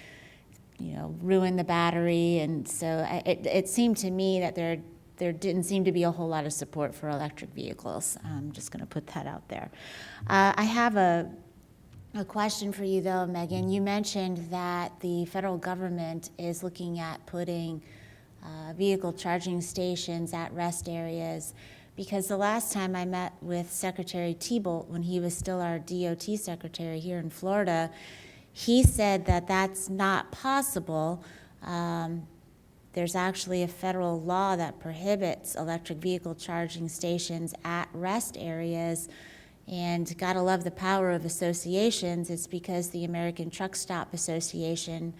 ruined the battery. And so it seemed to me that there didn't seem to be a whole lot of support for electric vehicles. I'm just going to put that out there. I have a question for you, though, Megan. You mentioned that the federal government is looking at putting vehicle charging stations at rest areas, because the last time I met with Secretary Thibault, when he was still our DOT secretary here in Florida, he said that that's not possible. There's actually a federal law that prohibits electric vehicle charging stations at rest areas, And gotta love the power of associations. It's because the American Truck Stop Association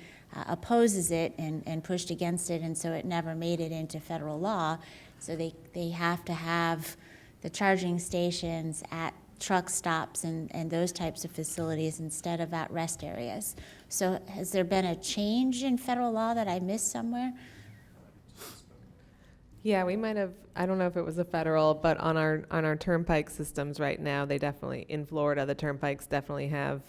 opposes it and pushed against it, and so it never made it into federal law. So they have to have the charging stations at truck stops and those types of facilities instead of at rest areas. So has there been a change in federal law that I missed somewhere? Yeah, we might have, I don't know if it was a federal, but on our turnpike systems right now, they definitely, in Florida, the turnpikes definitely have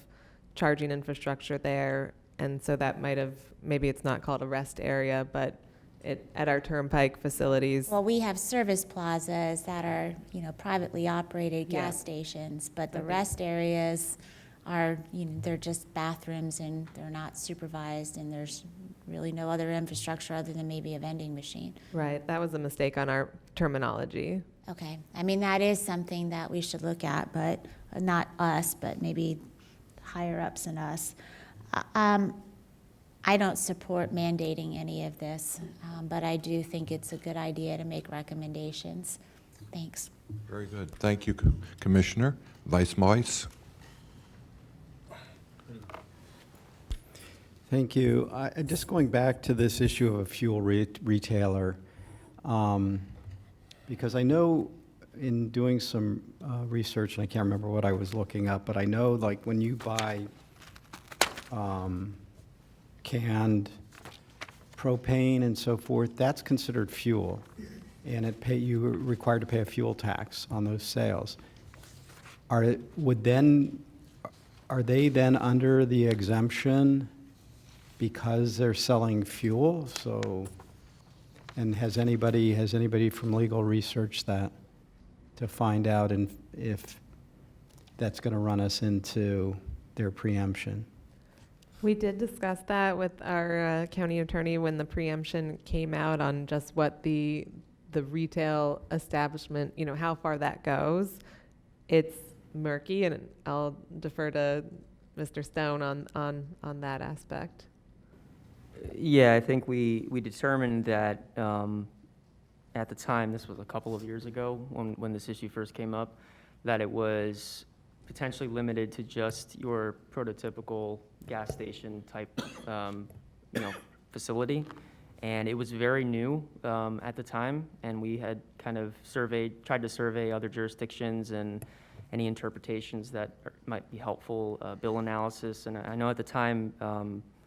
charging infrastructure there. And so that might have, maybe it's not called a rest area, but at our turnpike facilities. Well, we have service plazas that are, privately operated Yeah. gas stations, but the rest areas are, they're just bathrooms and they're not supervised, and there's really no other infrastructure other than maybe a vending machine. Right, that was a mistake on our terminology. Okay, I mean, that is something that we should look at, but not us, but maybe higher ups than us. I don't support mandating any of this, but I do think it's a good idea to make recommendations. Thanks. Very good. Thank you, Commissioner. Vice Moise? Thank you. Just going back to this issue of a fuel retailer, because I know in doing some research, and I can't remember what I was looking up, but I know like when you buy canned propane and so forth, that's considered fuel, and you're required to pay a fuel tax on those sales. Are they then under the exemption because they're selling fuel? So, and has anybody from legal researched that to find out if that's going to run us into their preemption? We did discuss that with our county attorney when the preemption came out on just what the retail establishment, how far that goes. It's murky, and I'll defer to Mr. Stone on that aspect. Yeah, I think we determined that at the time, this was a couple of years ago when this issue first came up, that it was potentially limited to just your prototypical gas station type facility. And it was very new at the time, and we had kind of tried to survey other jurisdictions and any interpretations that might be helpful, bill analysis. And I know at the time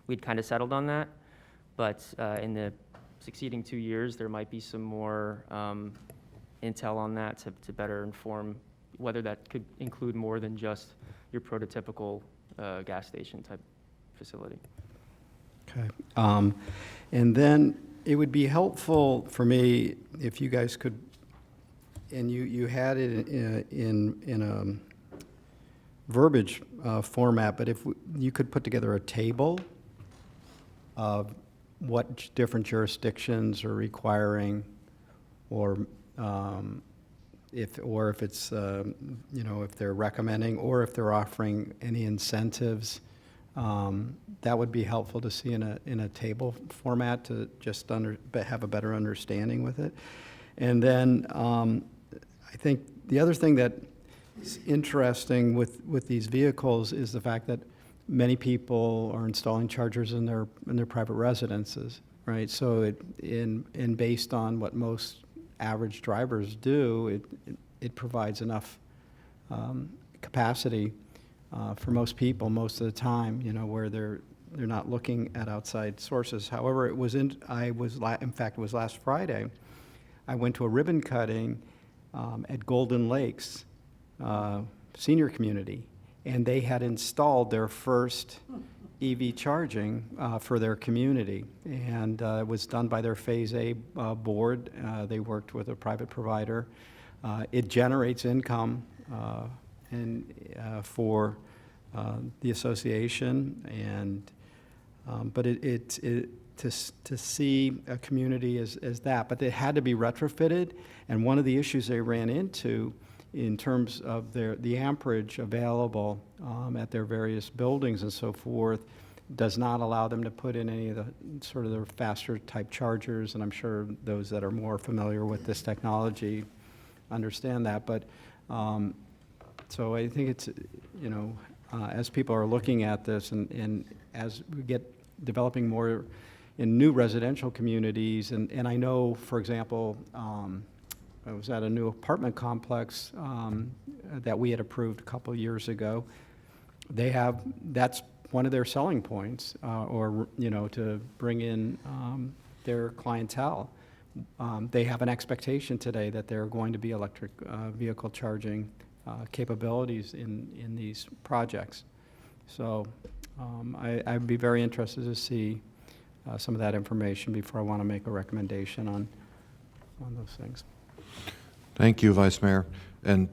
we'd kind of settled on that, but in the succeeding 2 years, there might be some more intel on that to better inform whether that could include more than just your prototypical gas station type facility. Okay. And then it would be helpful for me if you guys could, and you had it in a verbiage format, but if you could put together a table of what different jurisdictions are requiring, or if it's if they're recommending, or if they're offering any incentives. That would be helpful to see in a table format to just have a better understanding with it. And then I think the other thing that's interesting with these vehicles is the fact that many people are installing chargers in their private residences, right? So based on what most average drivers do, it provides enough capacity for most people most of the time, where they're not looking at outside sources. However, it was in fact, it was last Friday, I went to a ribbon cutting at Golden Lakes Senior Community, and they had installed their first EV charging for their community, and it was done by their Phase A board. They worked with a private provider. It generates income for the association, and but to see a community as that, but it had to be retrofitted. And one of the issues they ran into in terms of the amperage available at their various buildings and so forth does not allow them to put in any of the sort of the faster type chargers, and I'm sure those that are more familiar with this technology understand that. But So I think it's, as people are looking at this and as we get developing more in new residential communities, and I know, for example, I was at a new apartment complex that we had approved a couple of years ago. That's one of their selling points, to bring in their clientele. They have an expectation today that there are going to be electric vehicle charging capabilities in these projects. So I'd be very interested to see some of that information before I want to make a recommendation on those things. Thank you, Vice Mayor. And,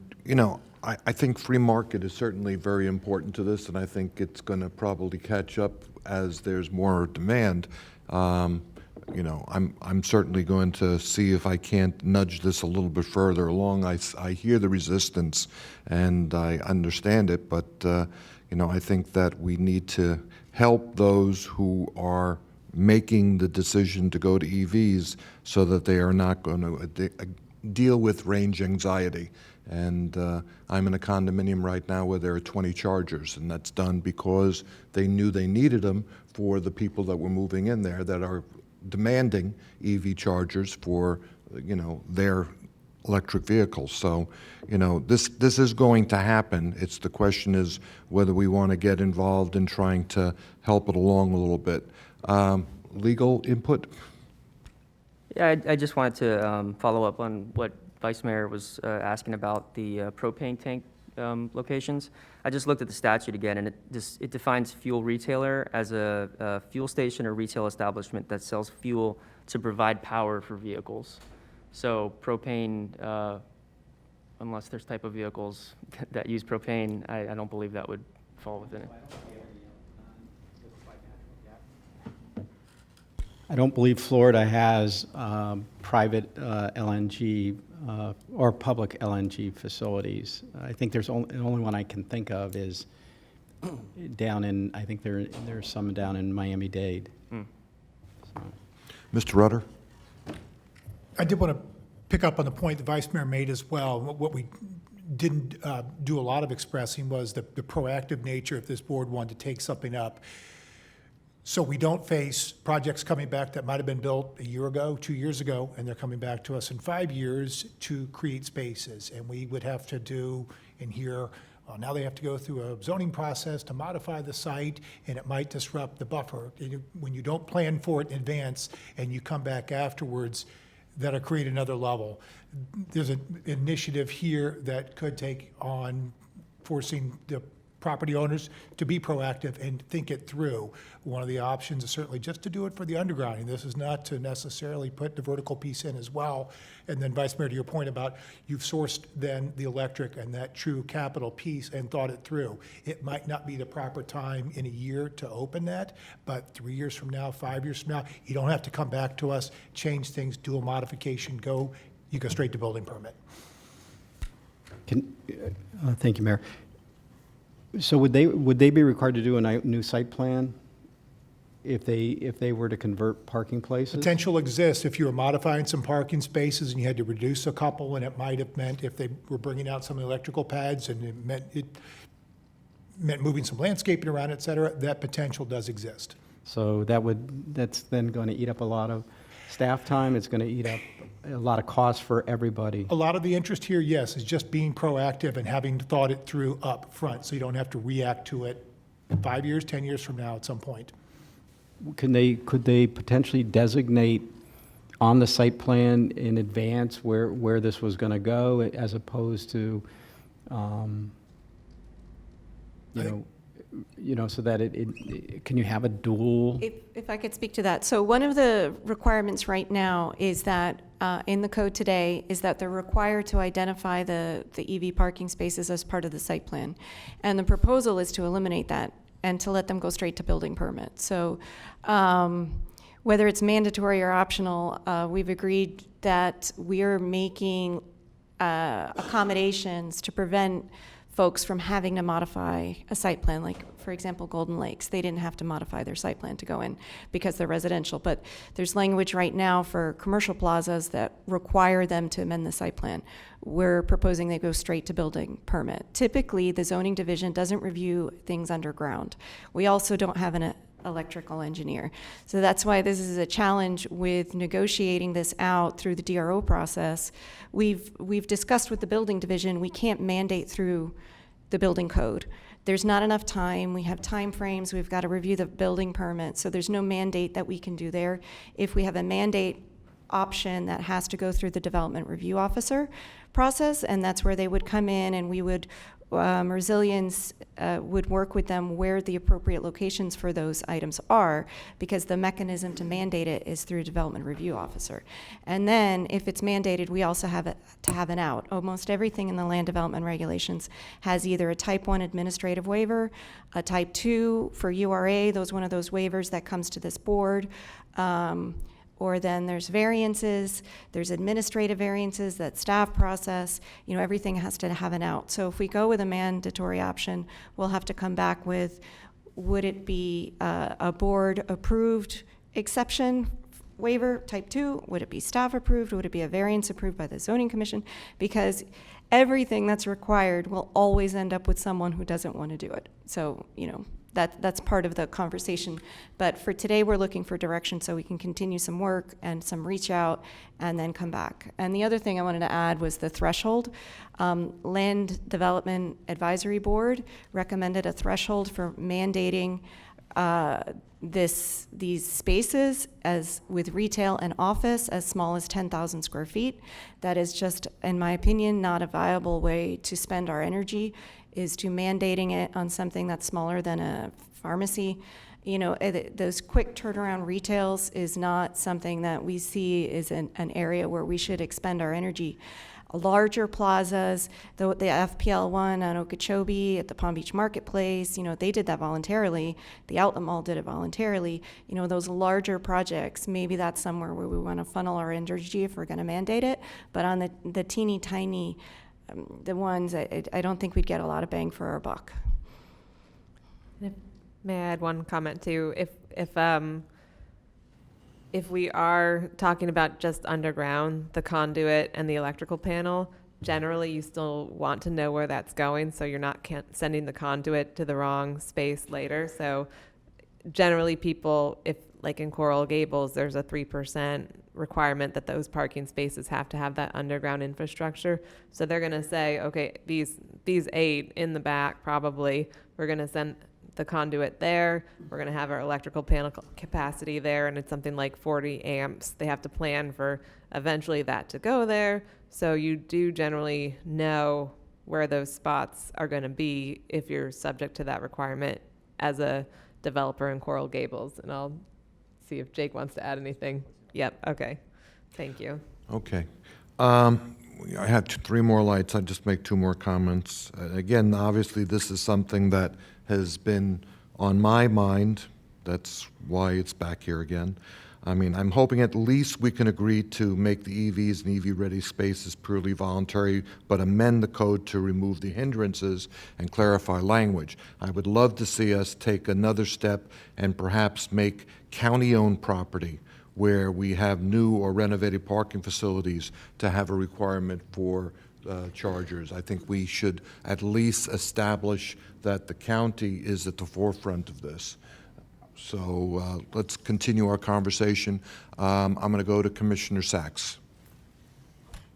I think free market is certainly very important to this, and I think it's going to probably catch up as there's more demand. I'm certainly going to see if I can't nudge this a little bit further along. I hear the resistance, and I understand it, but, I think that we need to help those who are making the decision to go to EVs so that they are not going to deal with range anxiety. And I'm in a condominium right now where there are 20 chargers, and that's done because they knew they needed them for the people that were moving in there that are demanding EV chargers for, their electric vehicles. So, this is going to happen. It's the question is whether we want to get involved in trying to help it along a little bit. Legal input? Yeah, I just wanted to follow up on what Vice Mayor was asking about the propane tank locations. I just looked at the statute again, and it defines fuel retailer as a fuel station or retail establishment that sells fuel to provide power for vehicles. So propane, unless there's type of vehicles that use propane, I don't believe that would fall within it. I don't believe Florida has private LNG or public LNG facilities. I think the only one I can think of is down in, I think there's some down in Miami-Dade. So. Mr. Rutter? I did want to pick up on the point the Vice Mayor made as well. What we didn't do a lot of expressing was the proactive nature if this board wanted to take something up. So we don't face projects coming back that might have been built a year ago, 2 years ago, and they're coming back to us in 5 years to create spaces. And we would have to do in here, now they have to go through a zoning process to modify the site, and it might disrupt the buffer. When you don't plan for it in advance and you come back afterwards, that'll create another level. There's an initiative here that could take on forcing the property owners to be proactive and think it through. One of the options is certainly just to do it for the undergrounding. This is not to necessarily put the vertical piece in as well. And then Vice Mayor, to your point about you've sourced then the electric and that true capital piece and thought it through. It might not be the proper time in a year to open that, but 3 years from now, 5 years from now, you don't have to come back to us, change things, do a modification, you go straight to building permit. Thank you, Mayor. So would they be required to do a new site plan if they were to convert parking places? Potential exists if you were modifying some parking spaces and you had to reduce a couple, and it might have meant if they were bringing out some electrical pads and it meant moving some landscaping around, et cetera, that potential does exist. So that's then going to eat up a lot of staff time. It's going to eat up a lot of costs for everybody. A lot of the interest here, yes, is just being proactive and having thought it through up front, so you don't have to react to it 5 years, 10 years from now at some point. Could they potentially designate on the site plan in advance where this was going to go, as opposed to, so that can you have a dual? If I could speak to that. So one of the requirements right now is that in the code today is that they're required to identify the EV parking spaces as part of the site plan. And the proposal is to eliminate that and to let them go straight to building permit. So whether it's mandatory or optional, we've agreed that we are making accommodations to prevent folks from having to modify a site plan. Like, for example, Golden Lakes, they didn't have to modify their site plan to go in because they're residential. But there's language right now for commercial plazas that require them to amend the site plan. We're proposing they go straight to building permit. Typically, the zoning division doesn't review things underground. We also don't have an electrical engineer. So that's why this is a challenge with negotiating this out through the DRO process. We've discussed with the building division, we can't mandate through the building code. There's not enough time. We have time frames. We've got to review the building permit. So there's no mandate that we can do there. If we have a mandate option, that has to go through the development review officer process, and that's where they would come in, and we would Resilience would work with them where the appropriate locations for those items are, because the mechanism to mandate it is through development review officer. And then if it's mandated, we also have to have an out. Almost everything in the land development regulations has either a type 1 administrative waiver, a type 2 for URA, one of those waivers that comes to this board, or then there's variances, there's administrative variances that staff process, everything has to have an out. So if we go with a mandatory option, we'll have to come back with, would it be a board approved exception waiver, type 2? Would it be staff approved? Would it be a variance approved by the zoning commission? Because everything that's required will always end up with someone who doesn't want to do it. So, that's part of the conversation. But for today, we're looking for direction so we can continue some work and some reach out and then come back. And the other thing I wanted to add was the threshold. Land Development Advisory Board recommended a threshold for mandating these spaces as with retail and office as small as 10,000 square feet. That is just, in my opinion, not a viable way to spend our energy, is to mandating it on something that's smaller than a pharmacy. Those quick turnaround retails is not something that we see is an area where we should expend our energy. Larger plazas, the FPL one on Okeechobee at the Palm Beach Marketplace, they did that voluntarily. The Outlet Mall did it voluntarily. Those larger projects, maybe that's somewhere where we want to funnel our energy if we're going to mandate it. But on the teeny tiny, the ones, I don't think we'd get a lot of bang for our buck. May I add one comment too? If we are talking about just underground, the conduit and the electrical panel, generally you still want to know where that's going, so you're not sending the conduit to the wrong space later. So generally people, if like in Coral Gables, there's a 3% requirement that those parking spaces have to have that underground infrastructure. So they're going to say, okay, these 8 in the back, probably, we're going to send the conduit there. We're going to have our electrical panel capacity there, and it's something like 40 amps. They have to plan for eventually that to go there. So you do generally know where those spots are going to be if you're subject to that requirement as a developer in Coral Gables. And I'll see if Jake wants to add anything. Yep, okay. Thank you. Okay. I have 3 more lights. I'll just make 2 more comments. Again, obviously, this is something that has been on my mind. That's why it's back here again. I mean, I'm hoping at least we can agree to make the EVs and EV-ready spaces purely voluntary, but amend the code to remove the hindrances and clarify language. I would love to see us take another step and perhaps make county-owned property where we have new or renovated parking facilities to have a requirement for chargers. I think we should at least establish that the county is at the forefront of this. So let's continue our conversation. I'm going to go to Commissioner Sachs.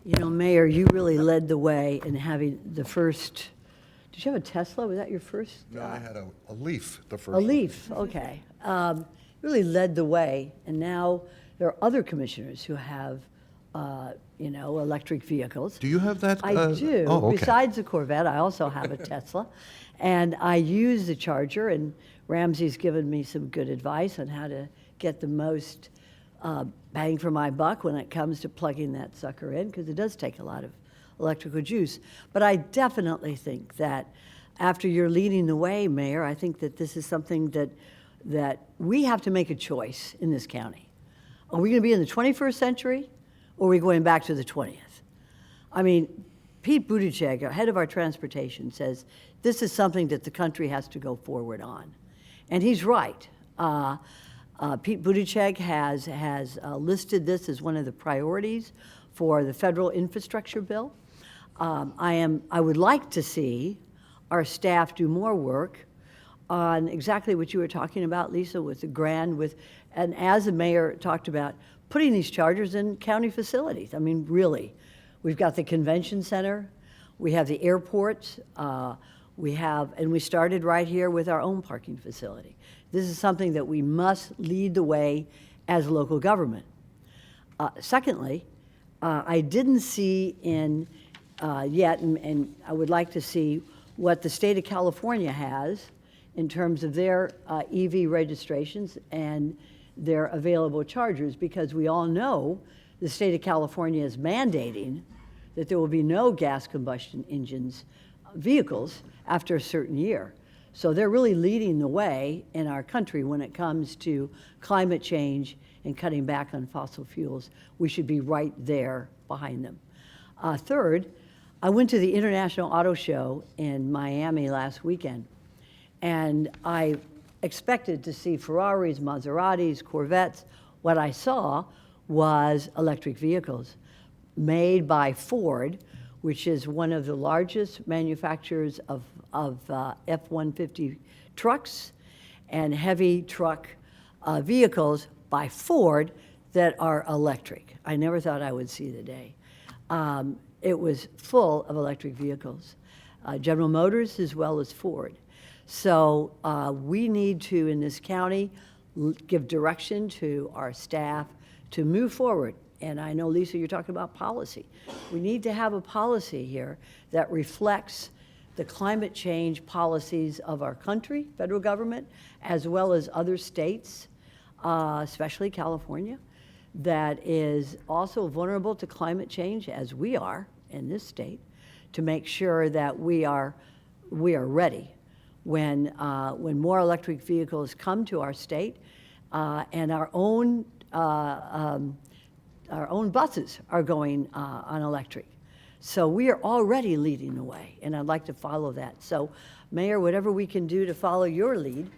Mayor, you really led the way in having the first, did you have a Tesla? Was that your first? No, I had a Leaf, the first A Leaf, okay. Really led the way, and now there are other commissioners who have, electric vehicles. Do you have that? I do. Oh, okay. Besides the Corvette, I also have a Tesla, and I use the charger, and Ramsey's given me some good advice on how to get the most bang for my buck when it comes to plugging that sucker in, because it does take a lot of electrical juice. But I definitely think that after you're leading the way, Mayor, I think that this is something that we have to make a choice in this county. Are we going to be in the 21st century, or are we going back to the 20th? I mean, Pete Buttigieg, head of our transportation, says this is something that the country has to go forward on. And he's right. Pete Buttigieg has listed this as one of the priorities for the federal infrastructure bill. I would like to see our staff do more work on exactly what you were talking about, Lisa, with the grand, and as the mayor talked about, putting these chargers in county facilities. I mean, really. We've got the convention center, we have the airports, and we started right here with our own parking facility. This is something that we must lead the way as local government. Secondly, I didn't see yet, and I would like to see what the state of California has in terms of their EV registrations and their available chargers, because we all know the state of California is mandating that there will be no gas combustion engines vehicles after a certain year. So they're really leading the way in our country when it comes to climate change and cutting back on fossil fuels. We should be right there behind them. Third, I went to the International Auto Show in Miami last weekend, and I expected to see Ferraris, Maseratis, Corvettes. What I saw was electric vehicles made by Ford, which is one of the largest manufacturers of F-150 trucks and heavy truck vehicles by Ford that are electric. I never thought I would see the day. It was full of electric vehicles, General Motors as well as Ford. So we need to, in this county, give direction to our staff to move forward. And I know, Lisa, you're talking about policy. We need to have a policy here that reflects the climate change policies of our country, federal government, as well as other states, especially California, that is also vulnerable to climate change, as we are in this state, to make sure that we are ready when more electric vehicles come to our state, and our own buses are going on electric. So we are already leading the way, and I'd like to follow that. So, Mayor, whatever we can do to follow your lead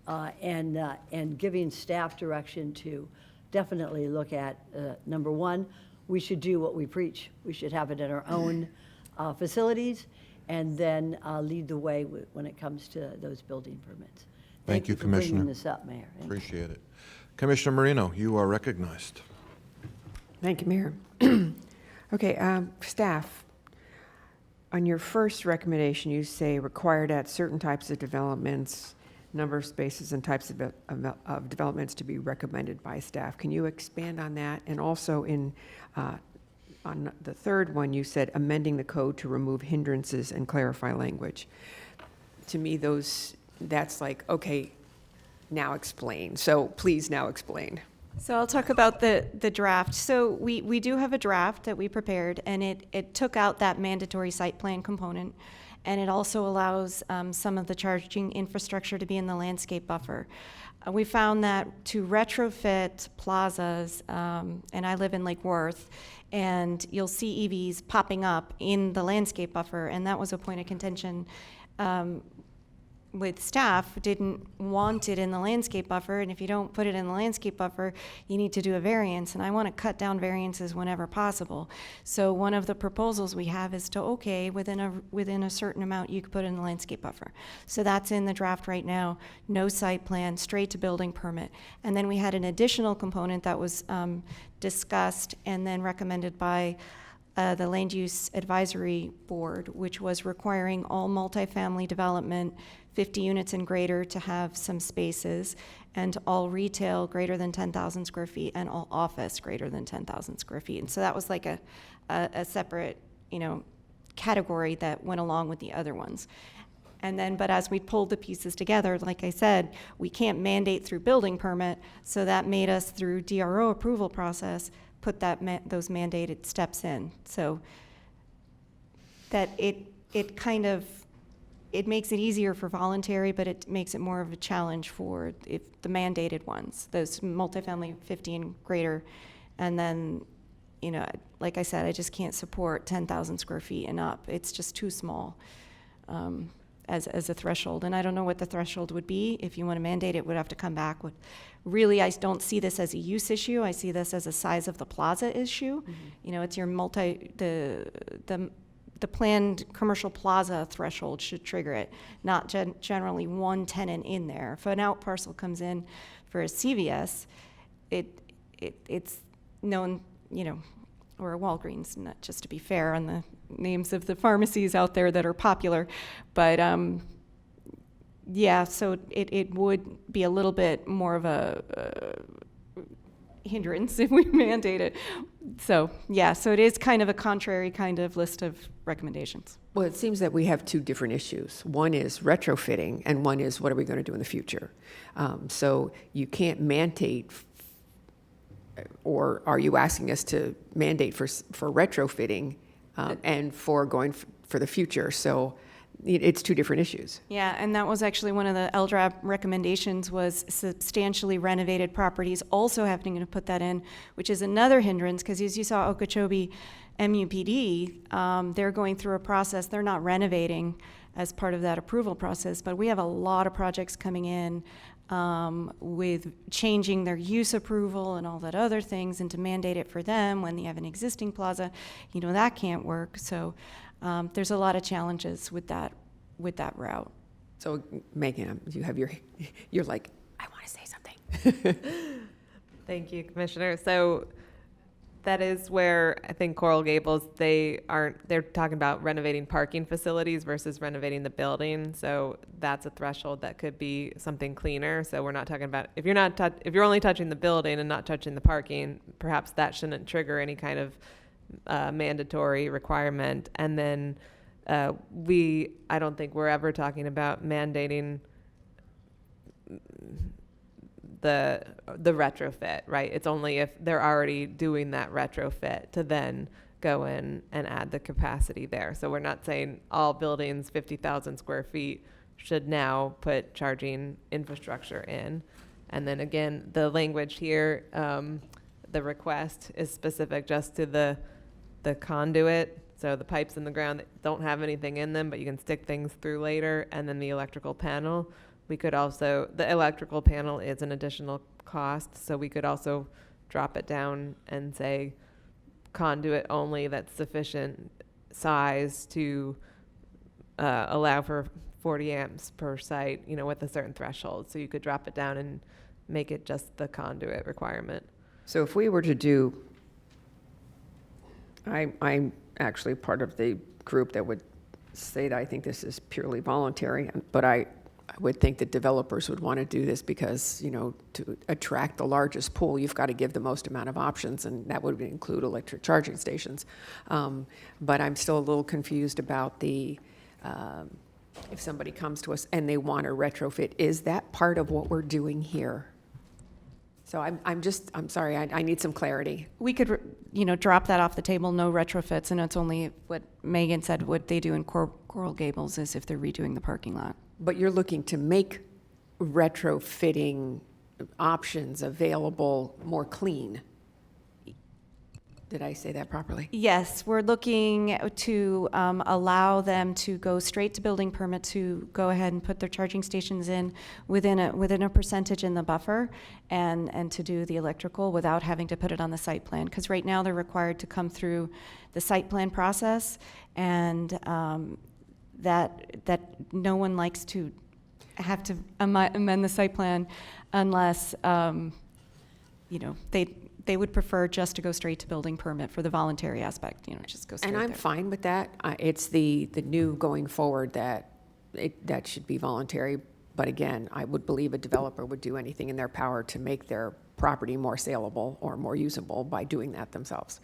and giving staff direction to definitely look at, number one, we should do what we preach. We should have it at our own facilities, and then lead the way when it comes to those building permits. Thank you, for Commissioner. bringing this up, Mayor. Appreciate it. Commissioner Marino, you are recognized. Thank you, Mayor. Okay, staff, on your first recommendation, you say required at certain types of developments, number of spaces and types of developments to be recommended by staff. Can you expand on that? And also on the third one, you said amending the code to remove hindrances and clarify language. To me, that's like, okay, now explain. So please now explain. So I'll talk about the draft. So we do have a draft that we prepared, and it took out that mandatory site plan component, and it also allows some of the charging infrastructure to be in the landscape buffer. We found that to retrofit plazas, and I live in Lake Worth, and you'll see EVs popping up in the landscape buffer, and that was a point of contention with staff. Didn't want it in the landscape buffer, and if you don't put it in the landscape buffer, you need to do a variance, and I want to cut down variances whenever possible. So one of the proposals we have is to, okay, within a certain amount, you could put it in the landscape buffer. So that's in the draft right now, no site plan, straight to building permit. And then we had an additional component that was discussed and then recommended by the Land Use Advisory Board, which was requiring all multifamily development 50 units and greater to have some spaces, and all retail greater than 10,000 square feet, and all office greater than 10,000 square feet. And so that was like a separate, category that went along with the other ones. And then, but as we pulled the pieces together, like I said, we can't mandate through building permit, so that made us, through DRO approval process, put those mandated steps in. So that it kind of, it makes it easier for voluntary, but it makes it more of a challenge for the mandated ones, those multifamily 50 and greater. And then, you know, like I said, I just can't support 10,000 square feet and up. It's just too small as a threshold. And I don't know what the threshold would be. If you want to mandate it, would have to come back with. Really, I don't see this as a use issue. I see this as a size of the plaza issue. You know, it's your the planned commercial plaza threshold should trigger it, not generally one tenant in there. If an out parcel comes in for a CVS, it's known, you know, or a Walgreens, not just to be fair on the names of the pharmacies out there that are popular, but yeah, so it would be a little bit more of a hindrance if we mandate it. So yeah, so it is kind of a contrary kind of list of recommendations. Well, it seems that we have two different issues. One is retrofitting, and one is what are we going to do in the future? So you can't mandate, or are you asking us to mandate for retrofitting and for going for the future? So it's two different issues. Yeah, and that was actually one of the LDRAP recommendations, was substantially renovated properties also having to put that in, which is another hindrance, because as you saw Okeechobee MUPD, they're going through a process. They're not renovating as part of that approval process, but we have a lot of projects coming in with changing their use approval and all that other things, and to mandate it for them when they have an existing plaza, you know, that can't work. So there's a lot of challenges with that route. So Megan, you have you're like, I want to say something. Thank you, Commissioner. So that is where I think Coral Gables, they're talking about renovating parking facilities versus renovating the building. So that's a threshold that could be something cleaner. So we're not talking about, if you're only touching the building and not touching the parking, perhaps that shouldn't trigger any kind of mandatory requirement. And then I don't think we're ever talking about mandating the retrofit, right? It's only if they're already doing that retrofit to then go in and add the capacity there. So we're not saying all buildings 50,000 square feet should now put charging infrastructure in. And then again, the language here, the request is specific just to the conduit. So the pipes in the ground that don't have anything in them, but you can stick things through later, and then the electrical panel. We could also, the electrical panel is an additional cost, so we could also drop it down and say conduit only that's sufficient size to allow for 40 amps per site, you know, with a certain threshold. So you could drop it down and make it just the conduit requirement. So if we were to do, I'm actually part of the group that would say that I think this is purely voluntary, but I would think that developers would want to do this because, you know, to attract the largest pool, you've got to give the most amount of options, and that would include electric charging stations. But I'm still a little confused about the, if somebody comes to us and they want to retrofit, is that part of what we're doing here? So I'm sorry, I need some clarity. We could, you know, drop that off the table, no retrofits, and it's only what Megan said, what they do in Coral Gables is if they're redoing the parking lot. But you're looking to make retrofitting options available more clean. Did I say that properly? Yes, we're looking to allow them to go straight to building permit to go ahead and put their charging stations in within a percentage in the buffer, and to do the electrical without having to put it on the site plan. Because right now they're required to come through the site plan process, and that no one likes to have to amend the site plan unless you know, they would prefer just to go straight to building permit for the voluntary aspect, you know, just go straight And I'm there. fine with that. It's the new going forward that that should be voluntary. But again, I would believe a developer would do anything in their power to make their property more saleable or more usable by doing that themselves.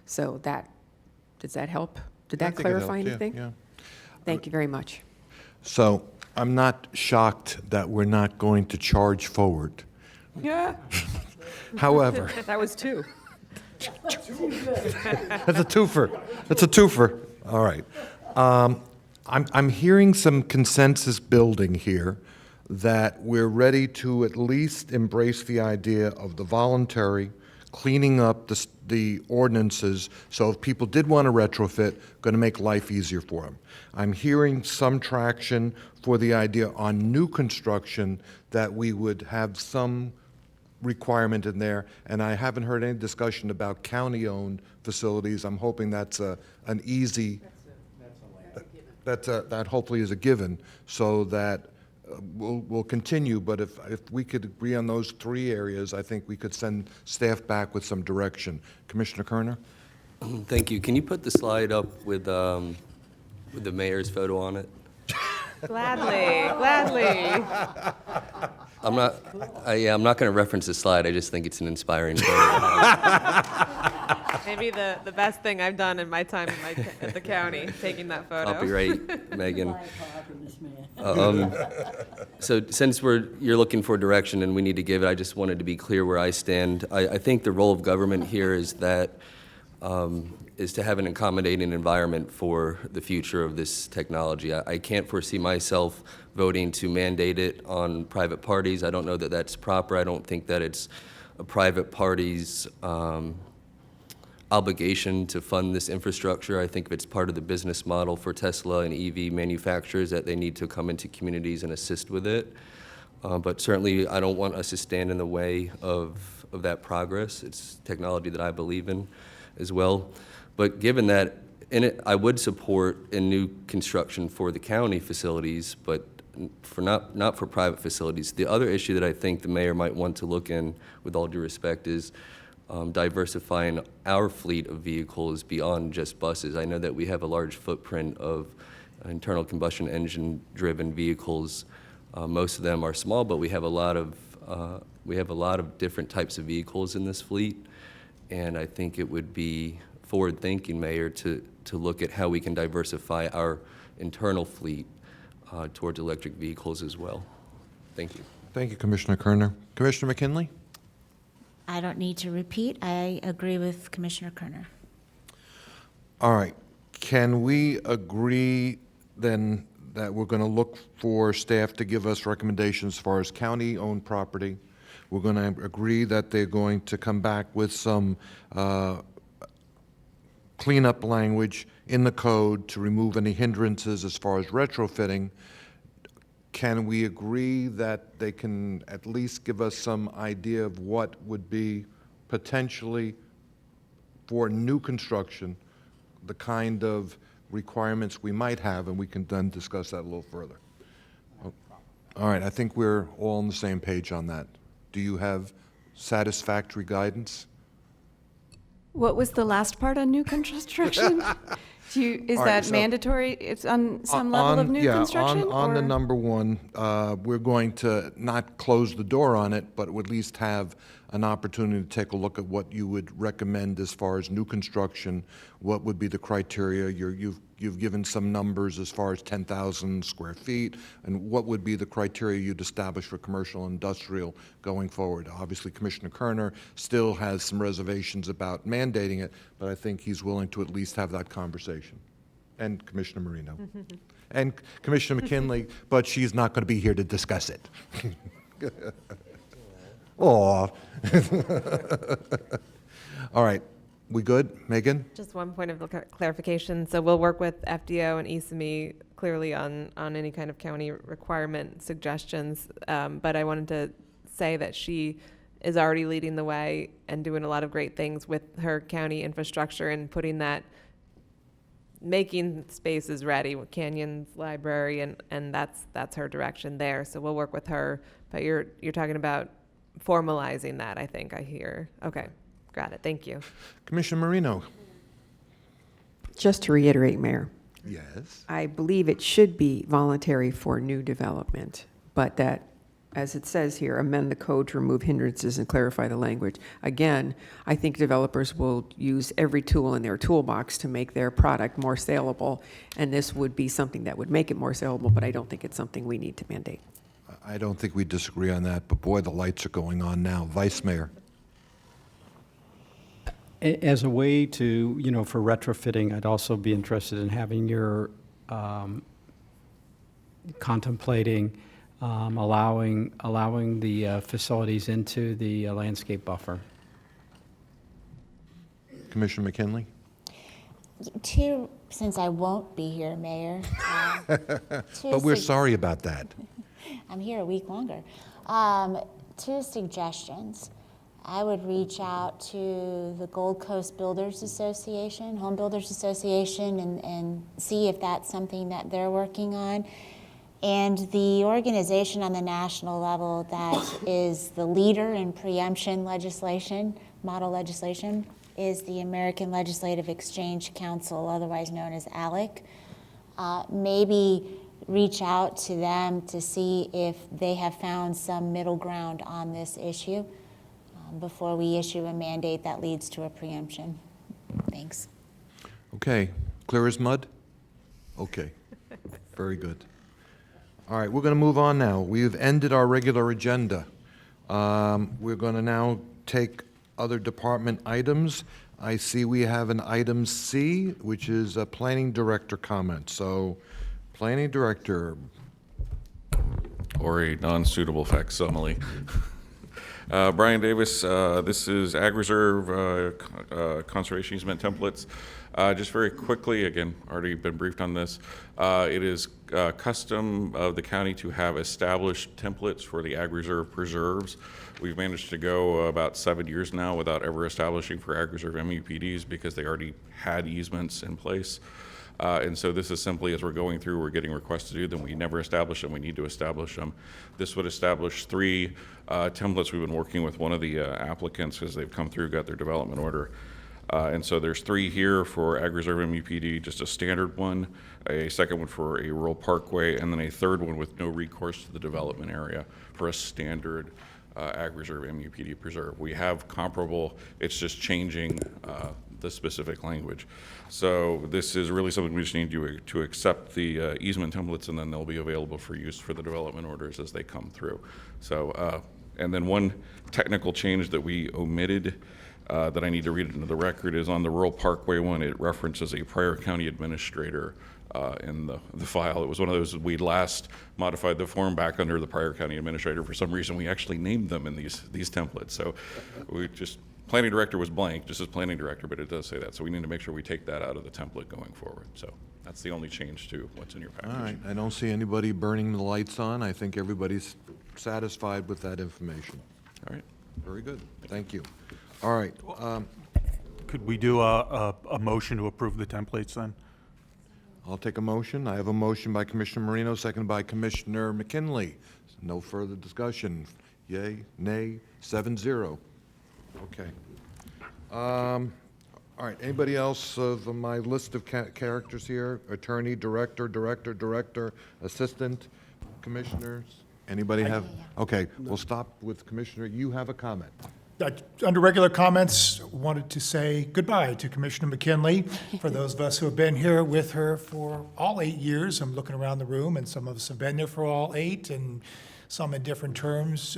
So does that help? Did that clarify anything? Yeah. Thank you very much. So I'm not shocked that we're not going to charge forward. Yeah. However, That was two. that's a twofer. That's a twofer. All right. I'm hearing some consensus building here that we're ready to at least embrace the idea of the voluntary cleaning up the ordinances, so if people did want to retrofit, going to make life easier for them. I'm hearing some traction for the idea on new construction that we would have some requirement in there, and I haven't heard any discussion about county-owned facilities. I'm hoping that's an easy, that hopefully is a given, so that we'll continue, but if we could agree on those three areas, I think we could send staff back with some direction. Commissioner Kerner? Thank you. Can you put the slide up with the mayor's photo on it? Gladly. I'm not going to reference the slide. I just think it's an inspiring photo. Maybe the best thing I've done in my time at the county, taking that photo. Copyright, Megan. So since you're looking for direction and we need to give it, I just wanted to be clear where I stand. I think the role of government here is that is to have an accommodating environment for the future of this technology. I can't foresee myself voting to mandate it on private parties. I don't know that that's proper. I don't think that it's a private party's obligation to fund this infrastructure. I think if it's part of the business model for Tesla and EV manufacturers, that they need to come into communities and assist with it. But certainly, I don't want us to stand in the way of that progress. It's technology that I believe in as well. But given that, I would support a new construction for the county facilities, but not for private facilities. The other issue that I think the mayor might want to look in, with all due respect, is diversifying our fleet of vehicles beyond just buses. I know that we have a large footprint of internal combustion engine-driven vehicles. Most of them are small, but we have a lot of different types of vehicles in this fleet, and I think it would be forward-thinking, Mayor, to look at how we can diversify our internal fleet towards electric vehicles as well. Thank you. Thank you, Commissioner Kerner. Commissioner McKinley? I don't need to repeat. I agree with Commissioner Kerner. All right. Can we agree then that we're going to look for staff to give us recommendations as far as county-owned property? We're going to agree that they're going to come back with some cleanup language in the code to remove any hindrances as far as retrofitting. Can we agree that they can at least give us some idea of what would be potentially for new construction, the kind of requirements we might have, and we can then discuss that a little further? All right, I think we're all on the same page on that. Do you have satisfactory guidance? What was the last part on new construction? Is All right, that so- mandatory? It's on some level of new construction? On the or- number one, we're going to not close the door on it, but at least have an opportunity to take a look at what you would recommend as far as new construction. What would be the criteria? You've given some numbers as far as 10,000 square feet, and what would be the criteria you'd establish for commercial and industrial going forward? Obviously, Commissioner Kerner still has some reservations about mandating it, but I think he's willing to at least have that conversation. And Commissioner Marino. And Commissioner McKinley, but she's not going to be here to discuss it. Aw. All right, we good? Megan? Just one point of clarification. So we'll work with FDO and ESME clearly on any kind of county requirement suggestions. But I wanted to say that she is already leading the way and doing a lot of great things with her county infrastructure and putting that, making spaces ready with Canyons Library, and that's her direction there. So we'll work with her. But you're talking about formalizing that, I think I hear. Okay, got it. Thank you. Commissioner Marino? Just to reiterate, Mayor, Yes. I believe it should be voluntary for new development, but that, as it says here, amend the code to remove hindrances and clarify the language. Again, I think developers will use every tool in their toolbox to make their product more saleable, and this would be something that would make it more saleable, but I don't think it's something we need to mandate. I don't think we disagree on that, but boy, the lights are going on now. Vice Mayor? As a way to, for retrofitting, I'd also be interested in having your contemplating allowing the facilities into the landscape buffer. Commissioner McKinley? Since I won't be here, Mayor. But we're sorry about that. I'm here a week longer. 2 suggestions. I would reach out to the Gold Coast Builders Association, Home Builders Association, and see if that's something that they're working on. And the organization on the national level that is the leader in preemption legislation, model legislation, is the American Legislative Exchange Council, otherwise known as ALEC. Maybe reach out to them to see if they have found some middle ground on this issue before we issue a mandate that leads to a preemption. Thanks. Okay, clear as mud? Okay, very good. All right, we're going to move on now. We've ended our regular agenda. We're going to now take other department items. I see we have an item C, which is a planning director comment. So, planning director. Or a non-suitable facsimile. Brian Davis, this is Ag Reserve conservation easement templates. Just very quickly, again, already been briefed on this. It is custom of the county to have established templates for the Ag Reserve preserves. We've managed to go about 7 years now without ever establishing for Ag Reserve MUPDs because they already had easements in place. And so this is simply, as we're going through, we're getting requests to do them. We never establish them. We need to establish them. This would establish 3 templates. We've been working with one of the applicants as they've come through, got their development order. And so there's 3 here for Ag Reserve MUPD, just a standard one, a second one for a rural parkway, and then a third one with no recourse to the development area for a standard Ag Reserve MUPD preserve. We have comparable, it's just changing the specific language. So this is really something we just need to accept the easement templates, and then they'll be available for use for the development orders as they come through. So, and then one technical change that we omitted that I need to read into the record is on the rural parkway one, it references a prior county administrator in the file. It was one of those, we last modified the form back under the prior county administrator. For some reason, we actually named them in these templates. So we just, planning director was blank, just as planning director, but it does say that. So we need to make sure we take that out of the template going forward. So that's the only change to what's in your package. All right, I don't see anybody burning the lights on. I think everybody's satisfied with that information. All right. Very good, thank you. All right. Could we do a motion to approve the templates then? I'll take a motion. I have a motion by Commissioner Marino, seconded by Commissioner McKinley. No further discussion. Yay, nay, 7-0. Okay. All right, anybody else of my list of characters here? Attorney, director, assistant, commissioners? Anybody have? Okay, we'll stop with Commissioner. You have a comment. Under regular comments, wanted to say goodbye to Commissioner McKinley. For those of us who have been here with her for all 8 years, I'm looking around the room, and some of us have been there for all 8, and some in different terms.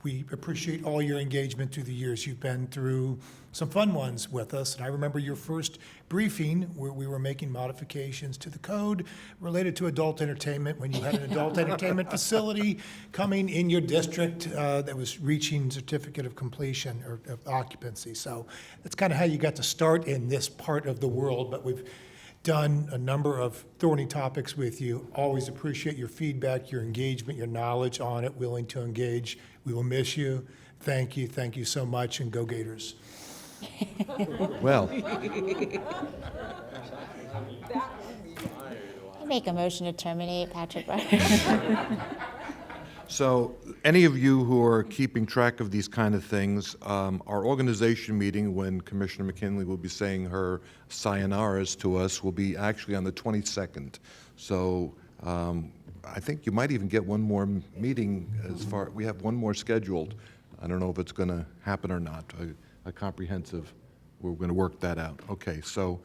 We appreciate all your engagement through the years. You've been through some fun ones with us, and I remember your first briefing where we were making modifications to the code related to adult entertainment, when you had an adult entertainment facility coming in your district that was reaching certificate of completion or of occupancy. So that's kind of how you got to start in this part of the world, but we've done a number of thorny topics with you. Always appreciate your feedback, your engagement, your knowledge on it, willing to engage. We will miss you. Thank you so much, and go Gators. Well. I make a motion to terminate Patrick Barr. So any of you who are keeping track of these kind of things, our organization meeting, when Commissioner McKinley will be saying her sayonaras to us, will be actually on the 22nd. So I think you might even get one more meeting we have one more scheduled. I don't know if it's going to happen or not, a comprehensive, we're going to work that out. Okay, so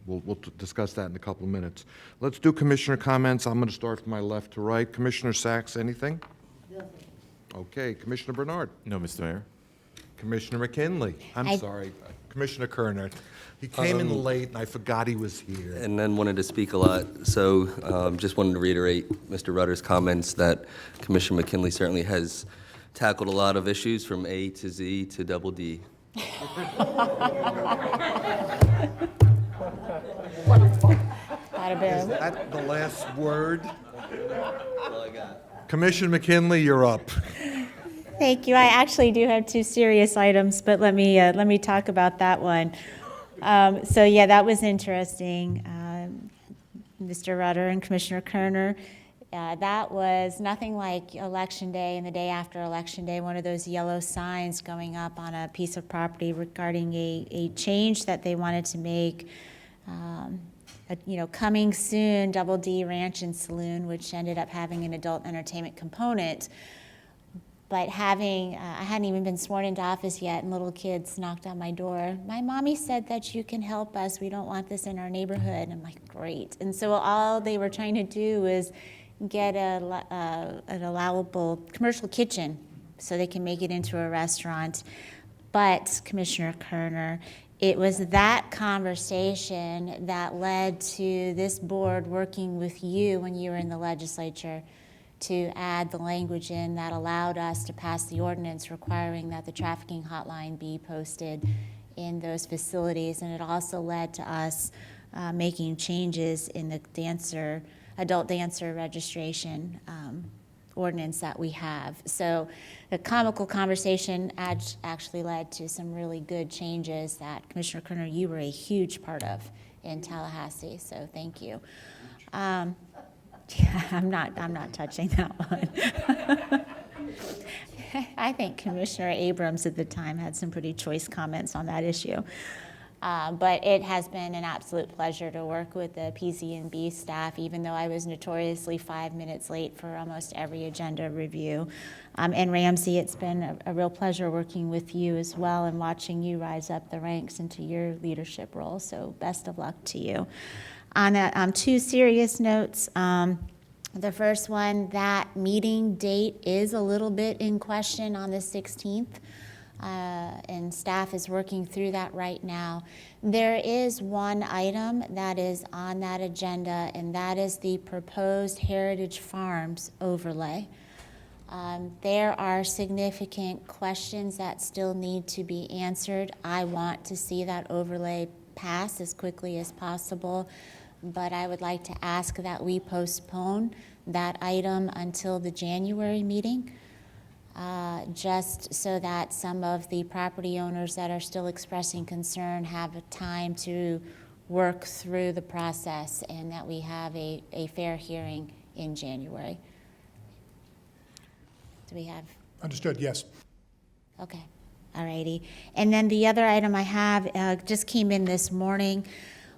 we'll discuss that in a couple of minutes. Let's do commissioner comments. I'm going to start from my left to right. Commissioner Sachs, anything? Nothing. Okay, Commissioner Bernard. No, Mr. Mayor. Commissioner McKinley. I'm sorry, Commissioner Kerner. He came in late, and I forgot he was here. And then wanted to speak a lot. So just wanted to reiterate Mr. Rutter's comments that Commissioner McKinley certainly has tackled a lot of issues from A to Z to double D. Is that the last word? Commissioner McKinley, you're up. Thank you. I actually do have two serious items, but let me talk about that one. So yeah, that was interesting. Mr. Rutter and Commissioner Kerner, that was nothing like Election Day and the day after Election Day, one of those yellow signs going up on a piece of property regarding a change that they wanted to make. Coming soon, Double D Ranch and Saloon, which ended up having an adult entertainment component. But I hadn't even been sworn into office yet, and little kids knocked on my door. My mommy said that you can help us. We don't want this in our neighborhood. I'm like, great. And so all they were trying to do was get an allowable commercial kitchen so they can make it into a restaurant. But, Commissioner Kerner, it was that conversation that led to this board working with you when you were in the legislature to add the language in that allowed us to pass the ordinance requiring that the trafficking hotline be posted in those facilities. And it also led to us making changes in the adult dancer registration ordinance that we have. So the comical conversation actually led to some really good changes that, Commissioner Kerner, you were a huge part of in Tallahassee, so thank you. Yeah, I'm not touching that one. I think Commissioner Abrams at the time had some pretty choice comments on that issue. But it has been an absolute pleasure to work with the PZ&B staff, even though I was notoriously 5 minutes late for almost every agenda review. And Ramsey, it's been a real pleasure working with you as well and watching you rise up the ranks into your leadership role. So best of luck to you. On two serious notes, the first one, that meeting date is a little bit in question on the 16th. And staff is working through that right now. There is one item that is on that agenda, and that is the proposed Heritage Farms overlay. There are significant questions that still need to be answered. I want to see that overlay pass as quickly as possible, but I would like to ask that we postpone that item until the January meeting. Just so that some of the property owners that are still expressing concern have time to work through the process and that we have a fair hearing in January. Do we have? Understood, yes. Okay, all righty. And then the other item I have just came in this morning.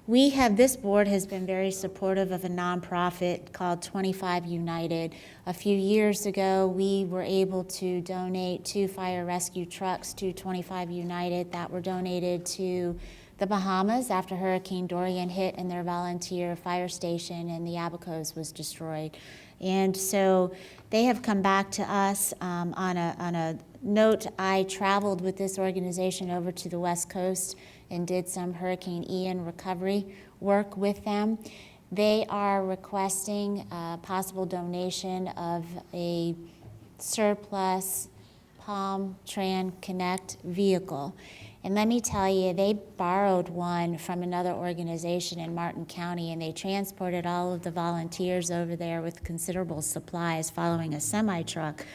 This board has been very supportive of a nonprofit called 25 United. A few years ago, we were able to donate 2 fire rescue trucks to 25 United that were donated to the Bahamas after Hurricane Dorian hit and their volunteer fire station in the Abacos was destroyed. And so they have come back to us on a note. I traveled with this organization over to the West Coast and did some Hurricane Ian recovery work with them. They are requesting a possible donation of a surplus Palm Tran Connect vehicle. And let me tell you, they borrowed one from another organization in Martin County, and they transported all of the volunteers over there with considerable supplies following a semi-truck.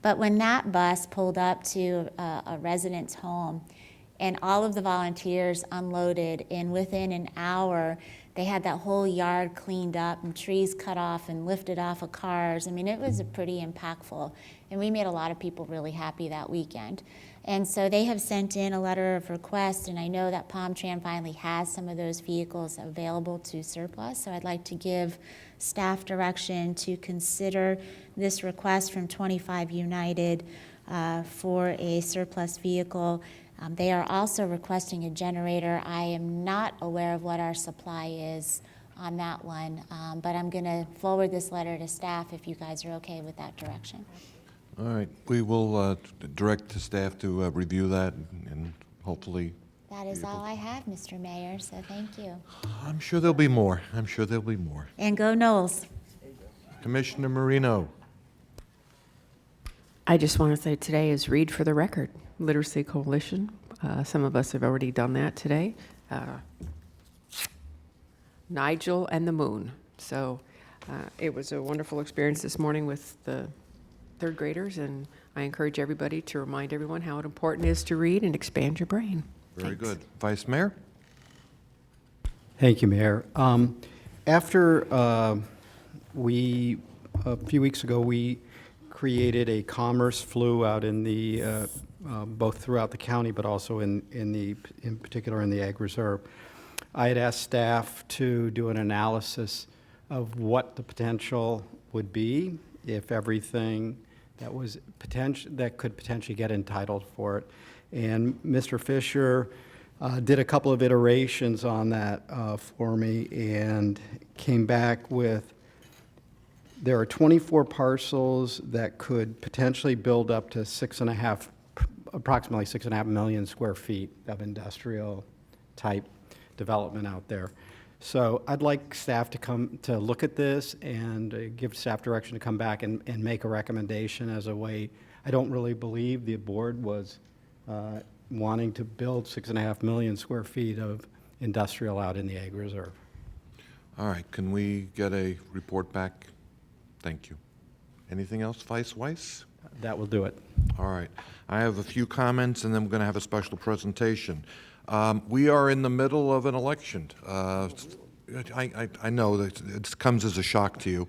But when that bus pulled up to a resident's home, and all of the volunteers unloaded, and within an hour, they had that whole yard cleaned up and trees cut off and lifted off of cars. I mean, it was pretty impactful. And we made a lot of people really happy that weekend. And so they have sent in a letter of request, and I know that Palm Tran finally has some of those vehicles available to surplus. So I'd like to give staff direction to consider this request from 25 United for a surplus vehicle. They are also requesting a generator. I am not aware of what our supply is on that one, but I'm going to forward this letter to staff if you guys are okay with that direction. All right, we will direct the staff to review that and hopefully. That is all I have, Mr. Mayor, so thank you. I'm sure there'll be more. I'm sure there'll be more. And go Knowles. Commissioner Marino. I just want to say today is Read for the Record, Literacy Coalition. Some of us have already done that today. Nigel and the Moon. So it was a wonderful experience this morning with the third graders, and I encourage everybody to remind everyone how important it is to read and expand your brain. Very good. Vice Mayor? Thank you, Mayor. After a few weeks ago, we created a commerce flu out in the, both throughout the county, but also in particular in the Ag Reserve. I had asked staff to do an analysis of what the potential would be if everything that could potentially get entitled for it. And Mr. Fisher did a couple of iterations on that for me and came back with, there are 24 parcels that could potentially build up to approximately 6.5 million square feet of industrial type development out there. So I'd like staff to come to look at this and give staff direction to come back and make a recommendation as a way. I don't really believe the board was wanting to build 6.5 million square feet of industrial out in the Ag Reserve. All right, can we get a report back? Thank you. Anything else, Vice Weiss? That will do it. All right. I have a few comments, and then we're going to have a special presentation. We are in the middle of an election. I know that it comes as a shock to you,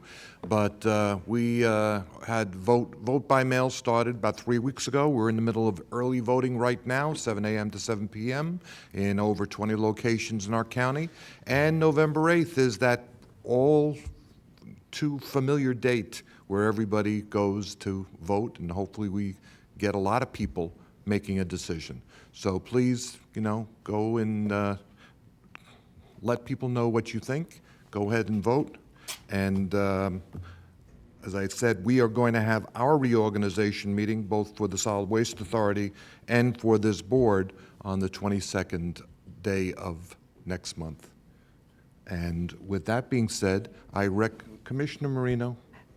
but we had vote by mail started about 3 weeks ago. We're in the middle of early voting right now, 7 a.m. to 7 p.m. in over 20 locations in our county. And November 8th is that all too familiar date where everybody goes to vote, and hopefully we get a lot of people making a decision. So please, go and let people know what you think. Go ahead and vote. And as I said, we are going to have our reorganization meeting, both for the Solid Waste Authority and for this board, on the 22nd day of next month. And with that being said, Commissioner Marino.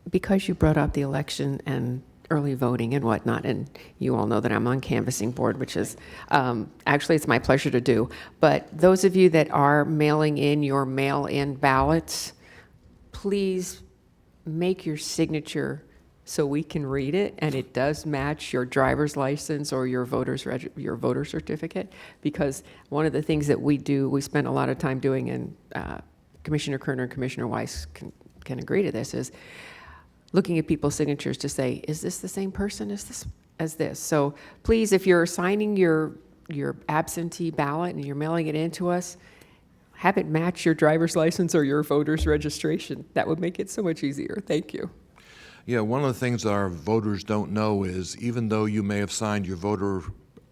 Because you brought up the election and early voting and whatnot, and you all know that I'm on canvassing board, which is actually it's my pleasure to do. But those of you that are mailing in your mail-in ballots, please make your signature so we can read it and it does match your driver's license or your voter certificate. Because one of the things that we spend a lot of time doing, and Commissioner Kerner and Commissioner Weiss can agree to this, is looking at people's signatures to say, is this the same person as this? So please, if you're signing your absentee ballot and you're mailing it in to us, have it match your driver's license or your voter's registration. That would make it so much easier. Thank you. Yeah, one of the things our voters don't know is even though you may have signed your voter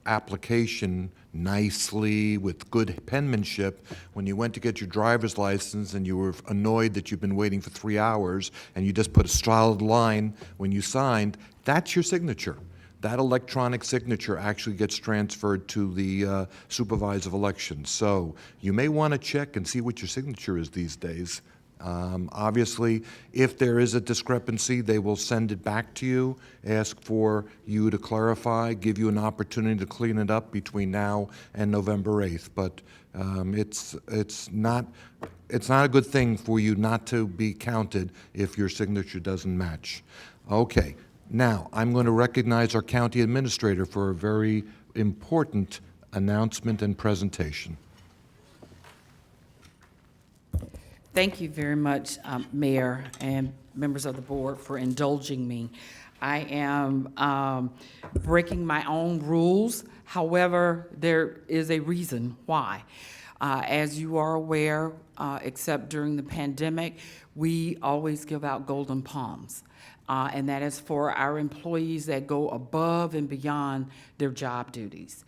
application nicely with good penmanship, when you went to get your driver's license and you were annoyed that you've been waiting for 3 hours and you just put a solid line when you signed, that's your signature. That electronic signature actually gets transferred to the supervisor of elections. So you may want to check and see what your signature is these days. Obviously, if there is a discrepancy, they will send it back to you, ask for you to clarify, give you an opportunity to clean it up between now and November 8th. But it's not a good thing for you not to be counted if your signature doesn't match. Okay, now I'm going to recognize our county administrator for a very important announcement and presentation. Thank you very much, Mayor and members of the board, for indulging me. I am breaking my own rules. However, there is a reason why. As you are aware, except during the pandemic, we always give out golden palms. And that is for our employees that go above and beyond their job duties,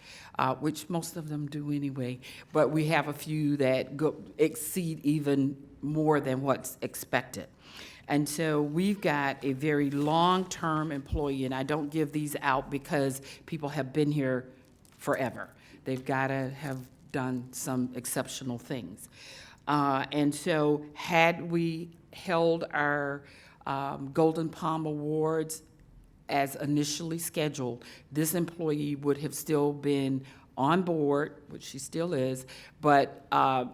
which most of them do anyway. But we have a few that exceed even more than what's expected. And so we've got a very long-term employee, and I don't give these out because people have been here forever. They've got to have done some exceptional things. And so had we held our Golden Palm Awards as initially scheduled, this employee would have still been on board, which she still is, but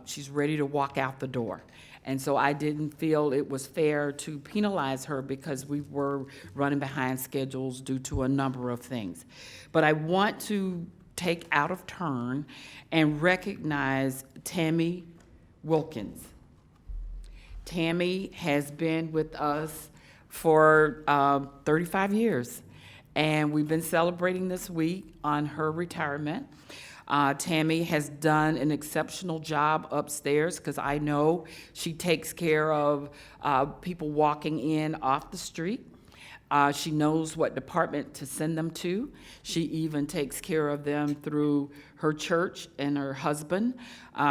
she's ready to walk out the door. And so I didn't feel it was fair to penalize her because we were running behind schedules due to a number of things. But I want to take out of turn and recognize Tammy Wilkins. Tammy has been with us for 35 years, and we've been celebrating this week on her retirement. Tammy has done an exceptional job upstairs because I know she takes care of people walking in off the street. She knows what department to send them to. She even takes care of them through her church and her husband.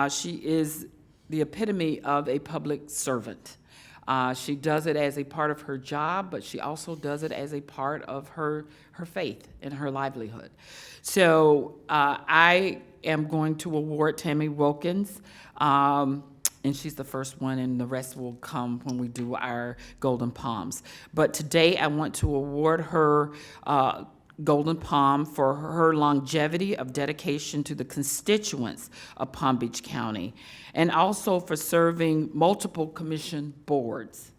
She is the epitome of a public servant. She does it as a part of her job, but she also does it as a part of her faith and her livelihood. So I am going to award Tammy Wilkins, and she's the first one, and the rest will come when we do our Golden Palms. But today I want to award her Golden Palm for her longevity of dedication to the constituents of Palm Beach County, and also for serving multiple commission boards.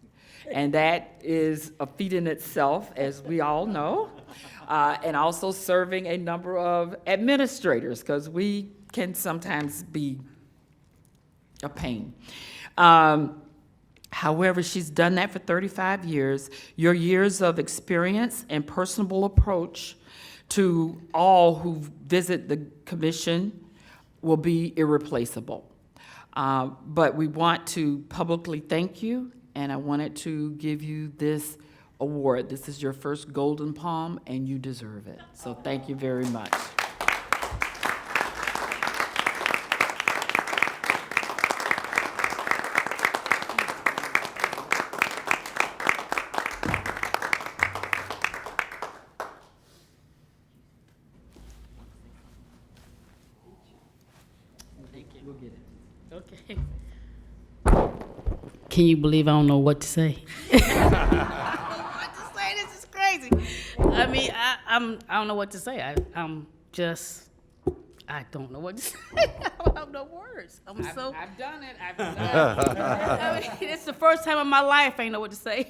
And that is a feat in itself, as we all know. And also serving a number of administrators, because we can sometimes be a pain. However, she's done that for 35 years. Your years of experience and personable approach to all who visit the commission will be irreplaceable. But we want to publicly thank you, and I wanted to give you this award. This is your first Golden Palm, and you deserve it. So thank you very much. We'll get it. Okay. Can you believe I don't know what to say? What to say? This is crazy. I mean, I don't know what to say. I don't know what to say. I don't have no words. I've done it. I've done it. I mean, it's the first time in my life I ain't know what to say.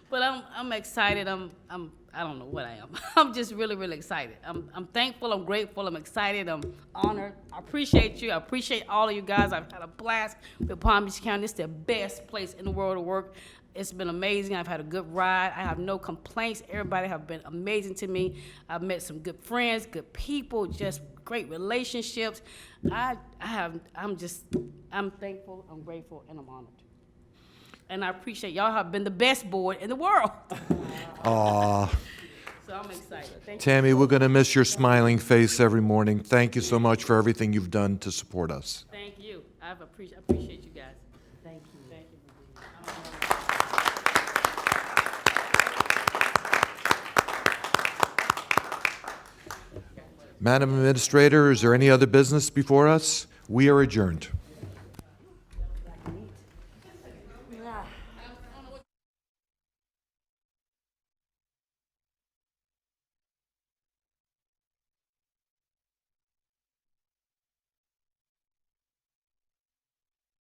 But I'm excited. I don't know what I am. I'm just really, really excited. I'm thankful. I'm grateful. I'm excited. I'm honored. I appreciate you. I appreciate all of you guys. I've had a blast with Palm Beach County. It's the best place in the world to work. It's been amazing. I've had a good ride. I have no complaints. Everybody have been amazing to me. I've met some good friends, good people, just great relationships. I'm thankful, I'm grateful, and I'm honored. And I appreciate y'all have been the best board in the world. Aw. So I'm excited. Thank you. Tammy, we're going to miss your smiling face every morning. Thank you so much for everything you've done to support us. Thank you. I appreciate you guys. Thank you. Thank you. Madam Administrator, is there any other business before us? We are adjourned.